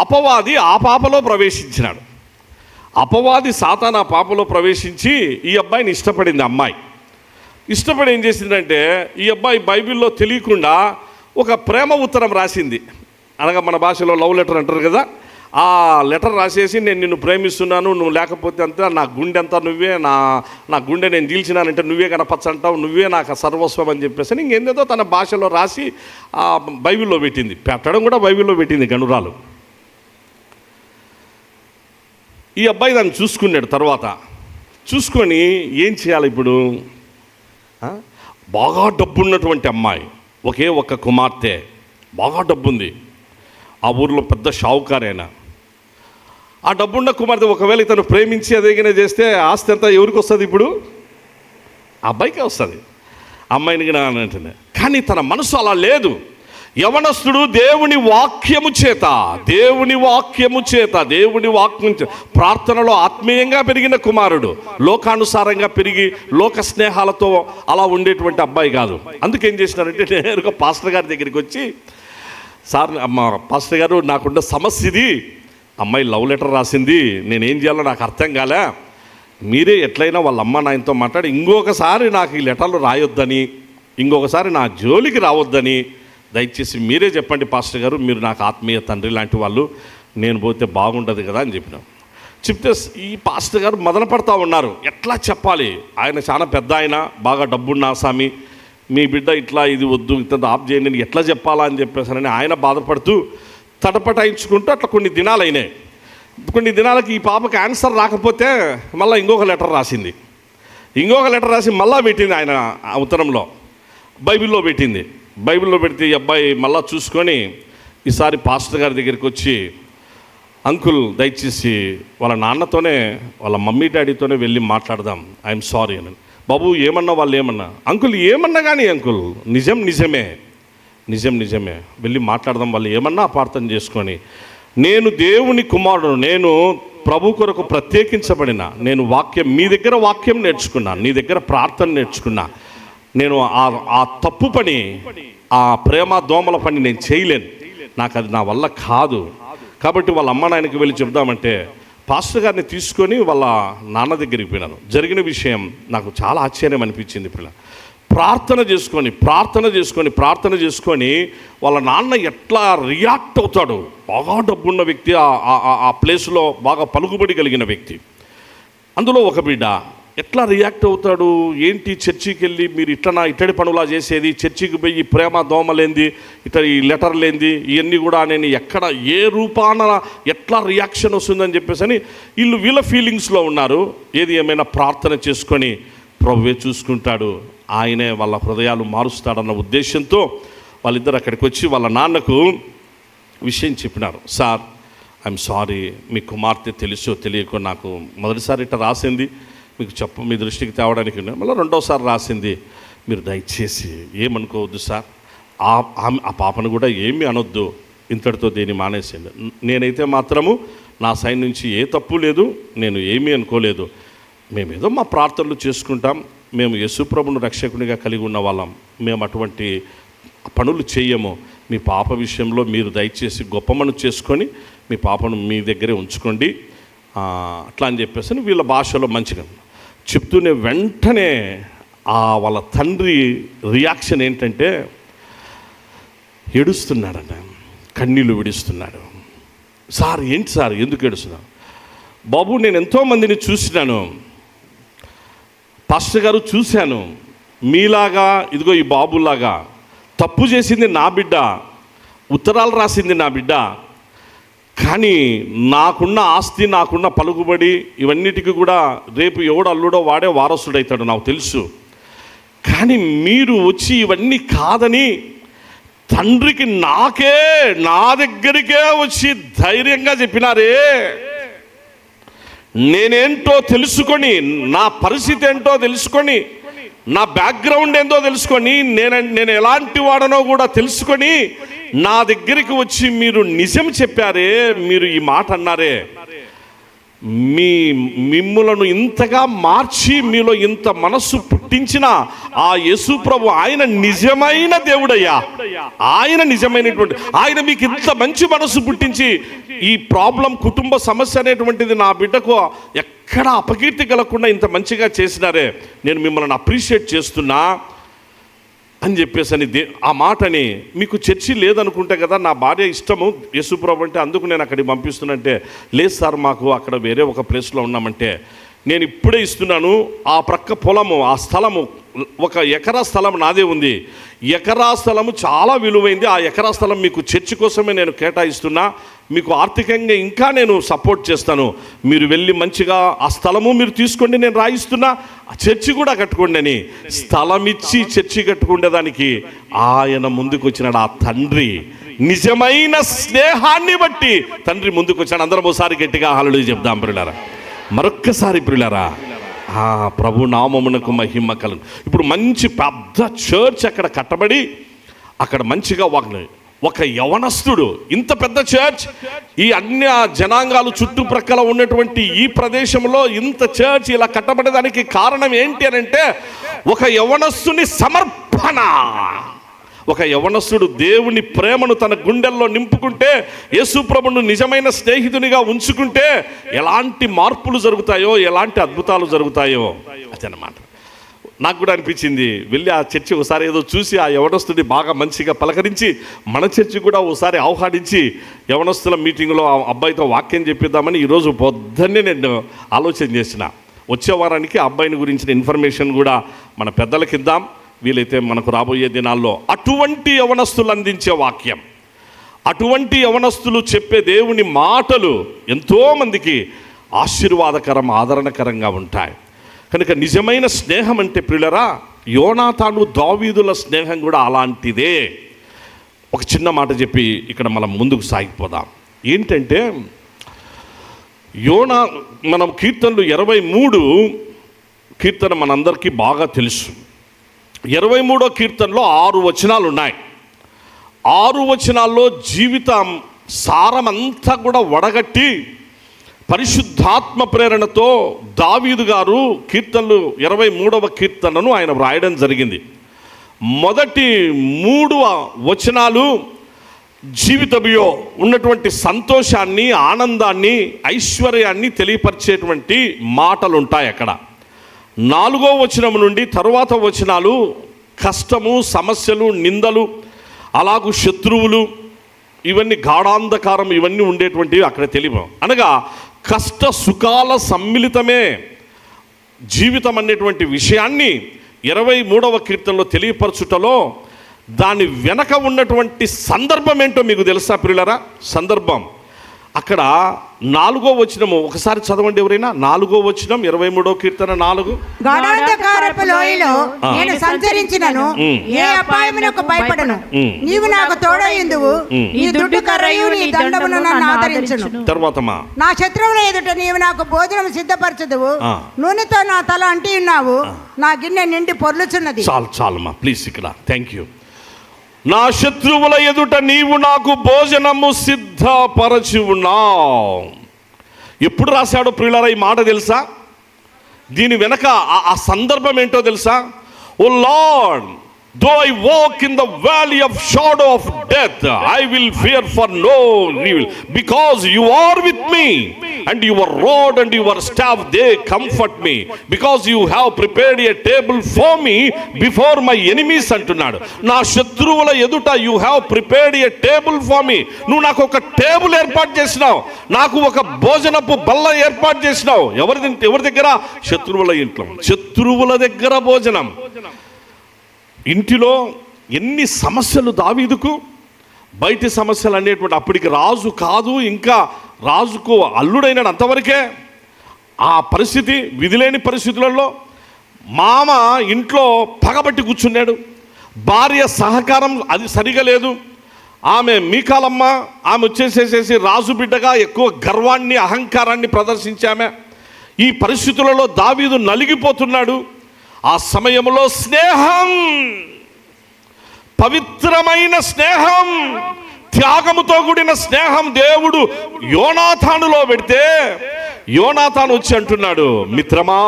అపవాది ఆ పాపలో ప్రవేశించినాడు. అపవాది సాతాను ఆ పాపలో ప్రవేశించి ఈ అబ్బాయిని ఇష్టపడింది. అమ్మాయి ఇష్టపడి ఏం చేసిందంటే, ఈ అబ్బాయి బైబిల్లో తెలియకుండా ఒక ప్రేమ ఉత్తరం రాసింది. అనగా మన భాషలో లవ్ లెటర్ అంటారు కదా, ఆ లెటర్ రాసేసి, నేను నిన్ను ప్రేమిస్తున్నాను, నువ్వు లేకపోతే అంతా నా గుండె అంతా నువ్వే, నా గుండె నేను చీల్చినానంటే నువ్వే కనపచ్చంటావు, నువ్వే నాకు సర్వస్వం అని చెప్పేసి ఇంకేందేదో తన భాషలో రాసి ఆ బైబిల్లో పెట్టింది. పెట్టడం కూడా బైబిల్లో పెట్టింది గనురాలు. ఈ అబ్బాయి దాన్ని చూసుకున్నాడు. తర్వాత చూసుకొని ఏం చేయాలి ఇప్పుడు? బాగా డబ్బున్నటువంటి అమ్మాయి, ఒకే ఒక్క కుమార్తె, బాగా డబ్బుంది, ఆ ఊర్లో పెద్ద షావుకారైనా. ఆ డబ్బున్న కుమార్తె ఒకవేళ ఇతను ప్రేమించి అదేగిన చేస్తే ఆస్తి అంతా ఎవరికి వస్తుంది? ఇప్పుడు అబ్బాయికే వస్తుంది, అమ్మాయిని అంటే. కానీ తన మనసు అలా లేదు. యవనస్తుడు దేవుని వాక్యము చేత ప్రార్థనలో ఆత్మీయంగా పెరిగిన కుమారుడు, లోకానుసారంగా పెరిగి లోక స్నేహాలతో అలా ఉండేటువంటి అబ్బాయి కాదు. అందుకేం చేసినారంటే, నేరుగా పాస్టర్ గారి దగ్గరికి వచ్చి, సార్ పాస్టర్ గారు, నాకున్న సమస్య ఇది, అమ్మాయి లవ్ లెటర్ రాసింది, నేనేం చేయాలో నాకు అర్థం కాలే, మీరే ఎట్లయినా వాళ్ళ అమ్మ నాయనతో మాట్లాడి ఇంకొకసారి నాకు ఈ లెటర్లు రాయొద్దని, ఇంకొకసారి నా జోలికి రావద్దని దయచేసి మీరే చెప్పండి పాస్టర్ గారు, మీరు నాకు ఆత్మీయ తండ్రి లాంటి వాళ్ళు, నేను పోతే బాగుండదు కదా అని చెప్పినాం. చెప్తే ఈ పాస్టర్ గారు మదన పడతా ఉన్నారు, ఎట్లా చెప్పాలి, ఆయన చాలా పెద్ద ఆయన, బాగా డబ్బున్న ఆసామి, మీ బిడ్డ ఇట్లా ఇది వద్దు, ఇంత ఆఫ్ చేయండి, ఎట్లా చెప్పాలా అని చెప్పేసారని ఆయన బాధపడుతూ తటపటాయించుకుంటూ అట్లా కొన్ని దినాలు అయినాయి. కొన్ని దినాలకి ఈ పాపకి ఆన్సర్ రాకపోతే మళ్ళీ ఇంకొక లెటర్ రాసింది. ఇంకొక లెటర్ రాసి మళ్ళీ పెట్టింది ఆయన ఆ ఉత్తరంలో, బైబిల్లో పెట్టింది. బైబిల్లో పెడితే ఈ అబ్బాయి మళ్ళీ చూసుకొని ఈసారి పాస్టర్ గారి దగ్గరికి వచ్చి, అంకుల్ దయచేసి వాళ్ళ నాన్నతోనే, వాళ్ళ మమ్మీ డాడీతోనే వెళ్ళి మాట్లాడదాం, ఐఎమ్ సారీ అని. బాబు ఏమన్నా, వాళ్ళు ఏమన్నా? అంకుల్ ఏమన్నా కానీ అంకుల్, నిజమే వెళ్ళి మాట్లాడదాం, వాళ్ళు ఏమన్నా అపార్థం చేసుకొని, నేను దేవుని కుమారుడు, నేను ప్రభు కొరకు ప్రత్యేకించబడిన నేను వాక్యం, మీ దగ్గర వాక్యం నేర్చుకున్నా, నీ దగ్గర ప్రార్థన నేర్చుకున్నా, నేను ఆ తప్పు పని, ఆ ప్రేమ దోమల పని నేను చేయలేను, నాకు అది నా వల్ల కాదు. కాబట్టి వాళ్ళ అమ్మ నాయనకి వెళ్ళి చెప్దామంటే పాస్టర్ గారిని తీసుకొని వాళ్ళ నాన్న దగ్గరికి పోయినారు. జరిగిన విషయం నాకు చాలా ఆశ్చర్యం అనిపించింది. పిల్ల ప్రార్థన చేసుకొని వాళ్ళ నాన్న ఎట్లా రియాక్ట్ అవుతాడు. బాగా డబ్బున్న వ్యక్తి, ఆ ప్లేస్లో బాగా పలుకుబడి కలిగిన వ్యక్తి. అందులో ఒక బిడ్డ ఎట్లా రియాక్ట్ అవుతాడు, ఏంటి చర్చికి వెళ్ళి మీరు ఇట్టడి పనులా చేసేది, చర్చికి పోయి ప్రేమ దోమలేంది, ఈ లెటర్లేంది, ఇవన్నీ కూడా నేను ఎక్కడ ఏ రూపాన ఎట్లా రియాక్షన్ వస్తుందని చెప్పేసి వీళ్ళ ఫీలింగ్స్లో ఉన్నారు. ఏది ఏమైనా ప్రార్థన చేసుకొని ప్రభువే చూసుకుంటాడు, ఆయనే వాళ్ళ హృదయాలు మారుస్తాడన్న ఉద్దేశంతో వాళ్ళిద్దరు అక్కడికి వచ్చి వాళ్ళ నాన్నకు విషయం చెప్పినారు. సార్, ఐఎమ్ సారీ, మీ కుమార్తె తెలుసో తెలియకో నాకు మొదటిసారి ఇట్లా రాసింది, మీకు మీ దృష్టికి తేవడానికి మళ్ళీ రెండోసారి రాసింది, మీరు దయచేసి ఏమనుకోవద్దు సార్, ఆ పాపను కూడా ఏమీ అనొద్దు, ఇంతటితో దేని మానేసింది. నేనైతే మాత్రము నా సైడ్ నుంచి ఏ తప్పు లేదు, నేను ఏమీ అనుకోలేదు, మేమేదో మా ప్రార్థనలు చేసుకుంటాం, మేము యేసుప్రభును రక్షకునిగా కలిగి ఉన్న వాళ్ళం, మేము అటువంటి పనులు చేయము, మీ పాప విషయంలో మీరు దయచేసి గొప్పమను చేసుకొని మీ పాపను మీ దగ్గరే ఉంచుకోండి అట్లా అని చెప్పేసి వీళ్ళ భాషలో మంచిగా చెప్తూనే వెంటనే వాళ్ళ తండ్రి రియాక్షన్ ఏంటంటే ఏడుస్తున్నాడంట, కన్నీళ్ళు విడుస్తున్నాడు. సార్ ఏంటి సార్, ఎందుకు ఏడుస్తున్నాను? బాబు, నేను ఎంతోమందిని చూసినాను పాస్టర్ గారు, చూశాను, మీలాగా ఇదిగో ఈ బాబులాగా తప్పు చేసింది నా బిడ్డ, ఉత్తరాలు రాసింది నా బిడ్డ, కానీ నాకున్న ఆస్తి, నాకున్న పలుకుబడి ఇవన్నిటికీ కూడా రేపు ఎవడు అల్లుడో వాడే వారసుడవుతాడు నాకు తెలుసు. కానీ మీరు వచ్చి ఇవన్నీ కాదని తండ్రికి నా దగ్గరికే వచ్చి ధైర్యంగా చెప్పినారే, నేనేంటో తెలుసుకొని, నా పరిస్థితి ఏంటో తెలుసుకొని, నా బ్యాక్గ్రౌండ్ ఏందో తెలుసుకొని, నేను ఎలాంటి వాడనో కూడా తెలుసుకొని నా దగ్గరికి వచ్చి మీరు నిజం చెప్పారే, మీరు ఈ మాట అన్నారే, మిమ్ములను ఇంతగా మార్చి మీలో ఇంత మనస్సు పుట్టించిన ఆ యేసు ప్రభు ఆయన నిజమైన దేవుడయ్యా, ఆయన నిజమైనటువంటి ఆయన మీకు ఇంత మంచి మనస్సు పుట్టించి ఈ ప్రాబ్లం, కుటుంబ సమస్య అనేటువంటిది నా బిడ్డకు ఎక్కడ అపకీర్తి కలగకుండా ఇంత మంచిగా చేసినారే, నేను మిమ్మల్ని అప్రిషియేట్ చేస్తున్నా అని చెప్పేసి ఆ మాటని, మీకు చర్చి లేదనుకుంటే కదా, నా భార్య ఇష్టము యేసుప్రభు అంటే అందుకు నేను అక్కడికి పంపిస్తున్నంటే, లేదు సార్ మాకు అక్కడ వేరే ఒక ప్లేస్లో ఉన్నామంటే, నేను ఇప్పుడే ఇస్తున్నాను, ఆ ప్రక్క పొలము, ఆ స్థలము 1 ఎకరా స్థలం నాదే ఉంది, ఎకరా స్థలము చాలా విలువైంది, ఆ ఎకరా స్థలం మీకు చర్చి కోసమే నేను కేటాయిస్తున్నా, మీకు ఆర్థికంగా ఇంకా నేను సపోర్ట్ చేస్తాను, మీరు వెళ్ళి మంచిగా ఆ స్థలము మీరు తీసుకోండి, నేను రాయిస్తున్నా, చర్చి కూడా కట్టుకోండి అని స్థలం ఇచ్చి చర్చి కట్టుకునేదానికి ఆయన ముందుకు వచ్చినాడు. ఆ తండ్రి నిజమైన స్నేహాన్ని బట్టి తండ్రి ముందుకు వచ్చాడు. అందరం ఒకసారి గట్టిగా హల్లెలూయా చెప్దాం ప్రియులారా, మరొక్కసారి ప్రియులారా. ప్రభు నామమునకు మహిమ కలుగు. ఇప్పుడు మంచి పెద్ద చర్చ్ అక్కడ కట్టబడి అక్కడ మంచిగా ఒక యవనస్తుడు, ఇంత పెద్ద చర్చ్, ఈ అన్య జనాంగాలు చుట్టుప్రక్కల ఉన్నటువంటి ఈ ప్రదేశంలో ఇంత చర్చ్ ఇలా కట్టబడేదానికి కారణం ఏంటి అని అంటే, ఒక యవనస్తుని సమర్పణ. ఒక యవనస్తుడు దేవుని ప్రేమను తన గుండెల్లో నింపుకుంటే, యేసుప్రభును నిజమైన స్నేహితునిగా ఉంచుకుంటే ఎలాంటి మార్పులు జరుగుతాయో, ఎలాంటి అద్భుతాలు జరుగుతాయో అదనమాట. నాకు కూడా అనిపించింది, వెళ్ళి ఆ చర్చి ఒకసారి ఏదో చూసి ఆ యవనస్తుడిని బాగా మంచిగా పలకరించి మన చర్చి కూడా ఒకసారి ఆహ్వానించి యవనస్తుల మీటింగ్లో ఆ అబ్బాయితో వాక్యం చెప్పిద్దామని ఈరోజు పొద్దున్నే నేను ఆలోచన చేసిన. వచ్చే వారానికి ఆ అబ్బాయిని గురించిన ఇన్ఫర్మేషన్ కూడా మన పెద్దలకి ఇద్దాం, వీలైతే మనకు రాబోయే దినాల్లో అటువంటి యవనస్తులు అందించే వాక్యం, అటువంటి యవనస్తులు చెప్పే దేవుని మాటలు ఎంతోమందికి ఆశీర్వాదకరం, ఆదరణకరంగా ఉంటాయి. కనుక నిజమైన స్నేహం అంటే ప్రియులరా, యోనాతాను దావీదుల స్నేహం కూడా అలాంటిదే. ఒక చిన్న మాట చెప్పి ఇక్కడ మనం ముందుకు సాగిపోదాం. ఏంటంటే మనం కీర్తనలు 23 కీర్తన మనందరికీ బాగా తెలుసు. 23వ కీర్తనలో 6 వచనాలు ఉన్నాయి. 6 వచనాల్లో జీవితం సారమంతా కూడా వడగట్టి పరిశుద్ధాత్మ ప్రేరణతో దావీదు గారు కీర్తనలు 23వ కీర్తనను ఆయన వ్రాయడం జరిగింది. మొదటి 3 వచనాలు జీవితంలో ఉన్నటువంటి సంతోషాన్ని, ఆనందాన్ని, ఐశ్వర్యాన్ని తెలియపరిచేటువంటి మాటలు ఉంటాయి అక్కడ. 4వ వచనం నుండి తరువాత వచనాలు కష్టము, సమస్యలు, నిందలు, అలాగూ శత్రువులు, ఇవన్నీ గాఢాంధకారం, ఇవన్నీ ఉండేటువంటివి అక్కడ తెలియ. అనగా కష్ట సుఖాల సమ్మిళితమే జీవితం అనేటువంటి విషయాన్ని 23వ కీర్తనలో తెలియపరచుటలో దాని వెనక ఉన్నటువంటి సందర్భం ఏంటో మీకు తెలుసా ప్రియులారా? సందర్భం అక్కడ 4వ వచనము ఒకసారి చదవండి ఎవరైనా. 4వ వచనం 23వ కీర్తన 4. గాఢాంధకారపు లోయలో నేను సంచరించినను ఏ అపాయమునకు భయపడను, నీవు నాకు తోడయ్యుందువు, నీ దుడ్డు కర్రయు నీ దండమును నన్ను ఆదరించును. తర్వాత నా శత్రువుల ఎదుట నీవు నాకు భోజనం సిద్ధపరచుదువు, నూనెతో నా తల అంటి ఉన్నావు, నా గిన్నె నిండి పొర్లుచున్నది. చాలమ్మా ప్లీజ్ ఇక్కడ. Thank you. నా శత్రువుల ఎదుట నీవు నాకు భోజనము సిద్ధపరచి ఉన్నావు. ఎప్పుడు రాశాడో ప్రియులారా ఈ మాట తెలుసా? దీని వెనక ఆ సందర్భం ఏంటో తెలుసా? ఓ lord, though I walk in the valley of shadow of death, I will fear for no evil, because you are with me, and your rod and your staff they comfort me, because you have prepared a table for me before my enemies అంటున్నాడు. నా శత్రువుల ఎదుట you have prepared a table for me. నువ్వు నాకు ఒక table ఏర్పాటు చేసినావు, నాకు ఒక భోజనపు బల్ల ఏర్పాటు చేసినావు. ఎవరి దగ్గర? శత్రువుల ఇంట్లో. శత్రువుల దగ్గర భోజనం. ఇంటిలో ఎన్ని సమస్యలు దావీదుకు, బయటి సమస్యలు అనేటువంటి, అప్పటికి రాజు కాదు, ఇంకా రాజుకు అల్లుడైనాడు అంతవరకే. ఆ పరిస్థితి, విధిలేని పరిస్థితులలో మామ ఇంట్లో పగబట్టి కూర్చున్నాడు, భార్య సహకారం అది సరిగా లేదు. ఆమె మీకాలమ్మ, ఆమె వచ్చేసేసేసి రాజు బిడ్డగా ఎక్కువ గర్వాన్ని, అహంకారాన్ని ప్రదర్శించామె. ఈ పరిస్థితులలో దావీదు నలిగిపోతున్నాడు. ఆ సమయంలో స్నేహం, పవిత్రమైన స్నేహం, త్యాగముతో కూడిన స్నేహం దేవుడు యోనాతానులో పెడితే, యోనాతాను వచ్చి అంటున్నాడు, మిత్రమా.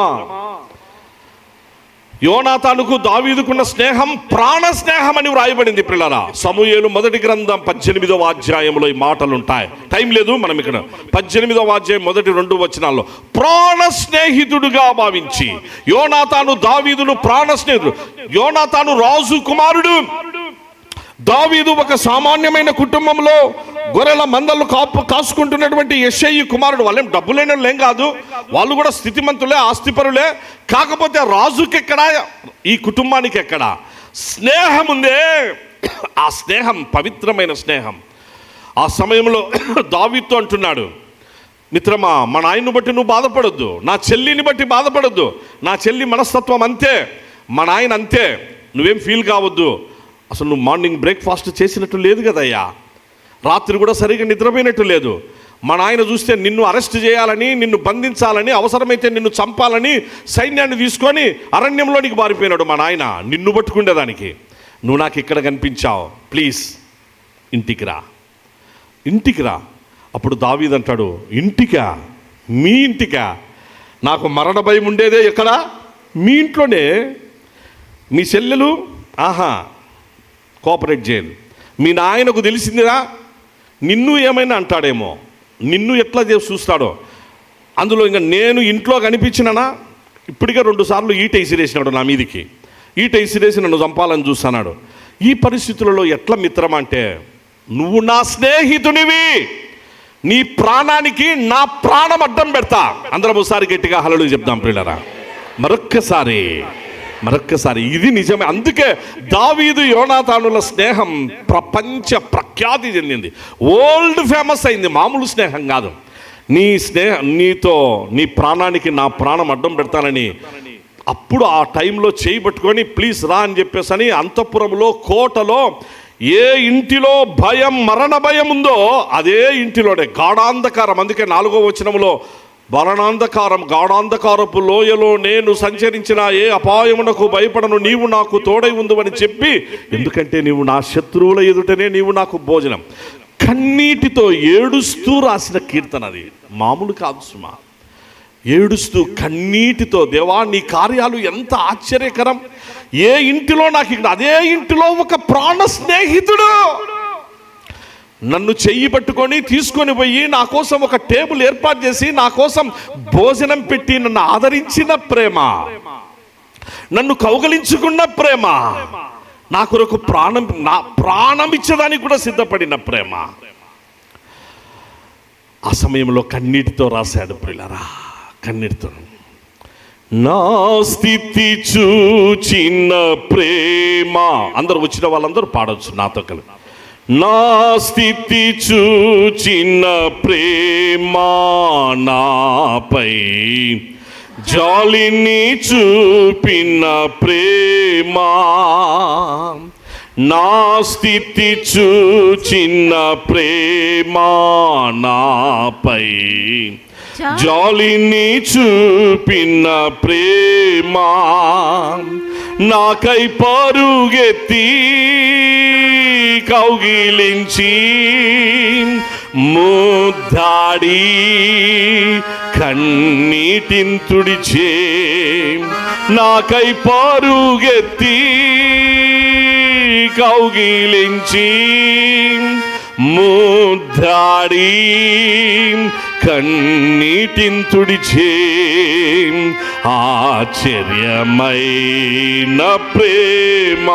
యోనాతానుకు దావీదుకున్న స్నేహం ప్రాణ స్నేహం అని వ్రాయబడింది ప్రియులారా. సమూయేలు మొదటి గ్రంథం 18వ అధ్యాయంలో ఈ మాటలు ఉంటాయి. టైం లేదు, మనం ఇక్కడ 18వ అధ్యాయం మొదటి 2 వచనాల్లో ప్రాణ స్నేహితుడుగా భావించి యోనాతాను దావీదును ప్రాణ స్నేహితుడు. యోనాతాను రాజు కుమారుడు, దావీదు ఒక సామాన్యమైన కుటుంబంలో గొర్రెల మందలు కాసుకుంటున్నటువంటి యెషయి కుమారుడు. వాళ్ళేం డబ్బులేం కాదు, వాళ్ళు కూడా స్థితిమంతులే, ఆస్తిపరులే. కాకపోతే రాజుకి ఎక్కడా, ఈ కుటుంబానికి ఎక్కడా స్నేహం ఉందే. ఆ స్నేహం పవిత్రమైన స్నేహం. ఆ సమయంలో దావీదుతో అంటున్నాడు, మిత్రమా, మా నాయన్ని బట్టి నువ్వు బాధపడొద్దు, నా చెల్లిని బట్టి బాధపడొద్దు. నా చెల్లి మనస్తత్వం అంతే, మా నాయన అంతే, నువ్వేం ఫీల్ కావద్దు. అసలు నువ్వు మార్నింగ్ బ్రేక్ఫాస్ట్ చేసినట్టు లేదు కదయ్యా, రాత్రి కూడా సరిగ్గా నిద్రపోయినట్టు లేదు. మా నాయన చూస్తే నిన్ను అరెస్ట్ చేయాలని, నిన్ను బంధించాలని, అవసరమైతే నిన్ను చంపాలని సైన్యాన్ని తీసుకొని అరణ్యంలోనికి పారిపోయినాడు మా నాయన నిన్ను పట్టుకునేదానికి. నువ్వు నాకు ఇక్కడ కనిపించావు, ప్లీజ్ ఇంటికి రా, ఇంటికి రా. అప్పుడు దావీదు అంటాడు, ఇంటికా? మీ ఇంటికా? నాకు మరణ భయం ఉండేదే ఎక్కడ? మీ ఇంట్లోనే. మీ చెల్లెలు కోఆపరేట్ చేయదు. మీ నాయనకు తెలిసిందిరా, నిన్ను ఏమైనా అంటాడేమో, నిన్ను ఎట్లా చూస్తాడో. అందులో ఇంకా నేను ఇంట్లో కనిపించినానా, ఇప్పటికే 2 సార్లు ఈట ఇసిరేసినాడు నా మీదికి, ఈట ఇసిరేసి నన్ను చంపాలని చూస్తున్నాడు. ఈ పరిస్థితులలో ఎట్లా మిత్రం అంటే, నువ్వు నా స్నేహితునివి, నీ ప్రాణానికి నా ప్రాణం అడ్డం పెడతా. అందరం ఒకసారి గట్టిగా హల్లెలూయా చెప్దాం ప్రియులారా. మరొక్కసారి ఇది నిజమే. అందుకే దావీదు యోనాతానుల స్నేహం ప్రపంచ ప్రఖ్యాతి చెందింది, వరల్డ్ ఫేమస్ అయింది. మామూలు స్నేహం కాదు. నీతో నీ ప్రాణానికి నా ప్రాణం అడ్డం పెడతానని అప్పుడు ఆ టైంలో చేయబట్టుకొని ప్లీజ్ రా అని చెప్పేసి అంతఃపురంలో, కోటలో ఏ ఇంటిలో భయం, మరణ భయం ఉందో అదే ఇంటిలోనే గాఢాంధకారం. అందుకే 4వ వచనంలో మరణాంధకారం, గాఢాంధకారపు లోయలో నేను సంచరించిన ఏ అపాయమునకు భయపడను, నీవు నాకు తోడై ఉందని చెప్పి, ఎందుకంటే నీవు నా శత్రువుల ఎదుటనే నీవు నాకు భోజనం. కన్నీటితో ఏడుస్తూ రాసిన కీర్తన అది, మామూలు కాదు సుమా. ఏడుస్తూ కన్నీటితో, దేవా నీ కార్యాలు ఎంత ఆశ్చర్యకరం, ఏ ఇంటిలో నాకు ఇక్కడ, అదే ఇంటిలో ఒక ప్రాణ స్నేహితుడు నన్ను చెయ్యి పట్టుకొని తీసుకొని పోయి నా కోసం ఒక టేబుల్ ఏర్పాటు చేసి నా కోసం భోజనం పెట్టి నన్ను ఆదరించిన ప్రేమ, నన్ను కౌగలించుకున్న ప్రేమ, నా కొరకు ప్రాణం ఇచ్చడానికి కూడా సిద్ధపడిన ప్రేమ. ఆ సమయంలో కన్నీటితో రాశాడు ప్రియులారా, కన్నీటితో. నా స్థితి చూచిన ప్రేమ, అందరూ వచ్చిన వాళ్ళందరూ పాడవచ్చు నాతో కలిసి. నా స్థితి చూచిన ప్రేమ నాపై జాలిని చూపిన ప్రేమ, నా స్థితి చూచిన ప్రేమ నాపై జాలిని చూపిన ప్రేమ, నాకై పరుగెత్తి కౌగిలించి ముద్దాడి కన్నీటిని తుడిచే, నాకై పరుగెత్తి కౌగిలించి ముద్దాడి కన్నీటిని తుడిచే, ఆశ్చర్యమైన ప్రేమ,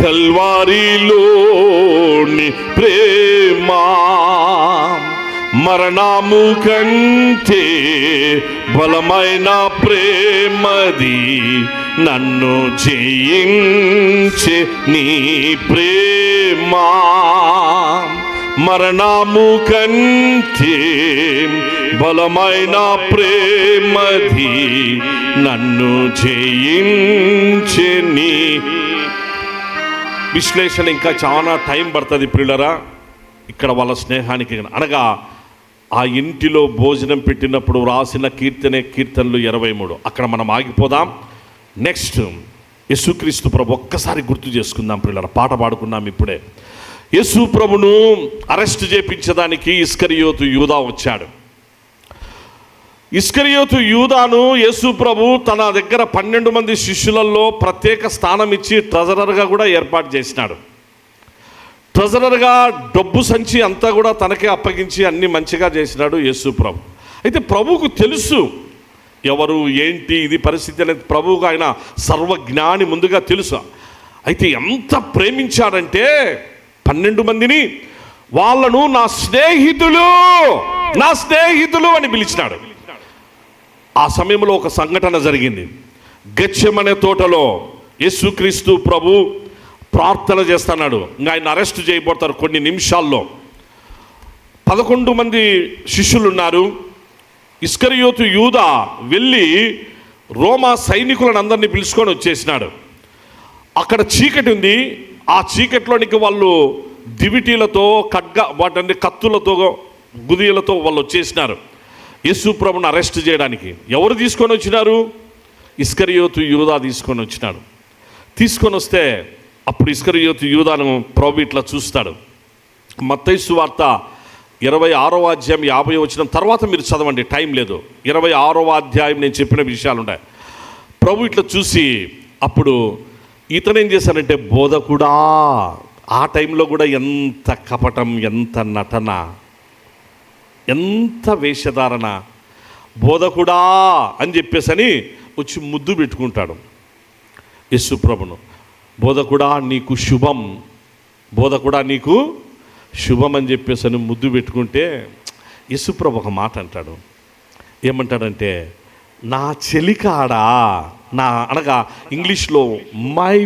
కల్వారిలోని ప్రేమ, మరణము కంటే బలమైన ప్రేమది, నన్ను జయించే నీ ప్రేమ, మరణము కంటే బలమైన ప్రేమది, నన్ను జయించే నీ. విశ్లేషణ ఇంకా చాలా టైం పడుతుంది ప్రియులరా. ఇక్కడ వాళ్ళ స్నేహానికి అనగా ఆ ఇంటిలో భోజనం పెట్టినప్పుడు రాసిన కీర్తనలు 23. అక్కడ మనం ఆగిపోదాం. నెక్స్ట్ యేసుక్రీస్తు ప్రభు ఒక్కసారి గుర్తు చేసుకుందాం ప్రియులరా. పాట పాడుకున్నాం ఇప్పుడే. యేసు ప్రభును అరెస్ట్ చేయించడానికి ఇస్కరియోతు యూదా వచ్చాడు. ఇస్కరియోతు యూదాను యేసు ప్రభు తన దగ్గర 12 మంది శిష్యులలో ప్రత్యేక స్థానం ఇచ్చి ట్రెజరర్గా కూడా ఏర్పాటు చేసినాడు. ట్రెజరర్గా డబ్బు సంచి అంతా కూడా తనకే అప్పగించి అన్ని మంచిగా చేసినాడు యేసు ప్రభు. అయితే ప్రభువుకు తెలుసు ఎవరు ఏంటి ఇది పరిస్థితి అనేది. ప్రభువుకు ఆయన సర్వజ్ఞాని, ముందుగా తెలుసు. అయితే ఎంత ప్రేమించాడంటే 12 మందిని వాళ్ళను నా స్నేహితులు అని పిలిచినాడు. ఆ సమయంలో ఒక సంఘటన జరిగింది. గెత్సెమనే తోటలో యేసుక్రీస్తు ప్రభు ప్రార్థన చేస్తున్నాడు. ఇంకా ఆయన అరెస్ట్ చేయబడతారు కొన్ని నిమిషాల్లో. 11 మంది శిష్యులు ఉన్నారు. ఇస్కరియోతు యూదా వెళ్ళి రోమా సైనికులను అందరినీ పిలుచుకొని వచ్చేసినాడు. అక్కడ చీకటి ఉంది. ఆ చీకటిలోనికి వాళ్ళు దివిటీలతో వాటి కత్తులతో గుదియలతో వాళ్ళు వచ్చేసినారు యేసు ప్రభుని అరెస్ట్ చేయడానికి. ఎవరు తీసుకొని వచ్చినారు? ఇస్కరియోతు యూదా తీసుకొని వచ్చినాడు. తీసుకొని వస్తే అప్పుడు ఇస్కరియోతు యూదాను ప్రభు ఇట్లా చూస్తాడు. మత్తయి సువార్త 26వ అధ్యాయం 50వ వచనం తర్వాత మీరు చదవండి, టైం లేదు. 26వ అధ్యాయం నేను చెప్పిన విషయాలు ఉంటాయి. ప్రభు ఇట్లా చూసి అప్పుడు ఇతనేం చేశానంటే, బోధకుడా. ఆ టైంలో కూడా ఎంత కపటం, ఎంత నటన, ఎంత వేషధారణ. బోధకుడా అని చెప్పేసని వచ్చి ముద్దు పెట్టుకుంటాడు యేసు ప్రభును. బోధకుడా నీకు శుభం, బోధకుడా నీకు శుభం అని చెప్పేసని ముద్దు పెట్టుకుంటే యేసు ప్రభు ఒక మాట అంటాడు. ఏమంటాడంటే, నా చెలికాడా, నా అనగా ఇంగ్లీష్లో మై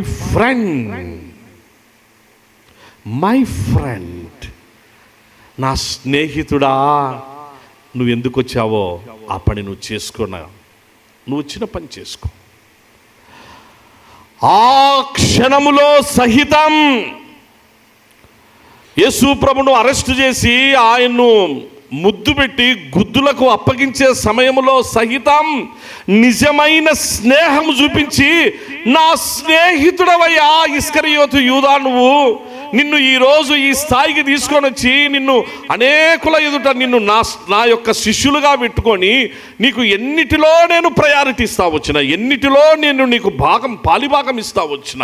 ఫ్రెండ్, నా స్నేహితుడా, నువ్వు ఎందుకు వచ్చావో ఆ పని నువ్వు చేసుకున్నా, నువ్వు వచ్చిన పని చేసుకో. ఆ క్షణములో సహితం యేసు ప్రభును అరెస్ట్ చేసి ఆయన్ను ముద్దు పెట్టి గుద్దులకు అప్పగించే సమయంలో సహితం నిజమైన స్నేహం చూపించి, నా స్నేహితుడవయ్యా ఇస్కరియోతు యూదా, నువ్వు నిన్ను ఈరోజు ఈ స్థాయికి తీసుకొని వచ్చి నిన్ను అనేకుల ఎదుట నిన్ను నా యొక్క శిష్యులుగా పెట్టుకొని నీకు ఎన్నిటిలో నేను ప్రయారిటీ ఇస్తా వచ్చిన, ఎన్నిటిలో నేను నీకు పాలిభాగం ఇస్తా వచ్చిన,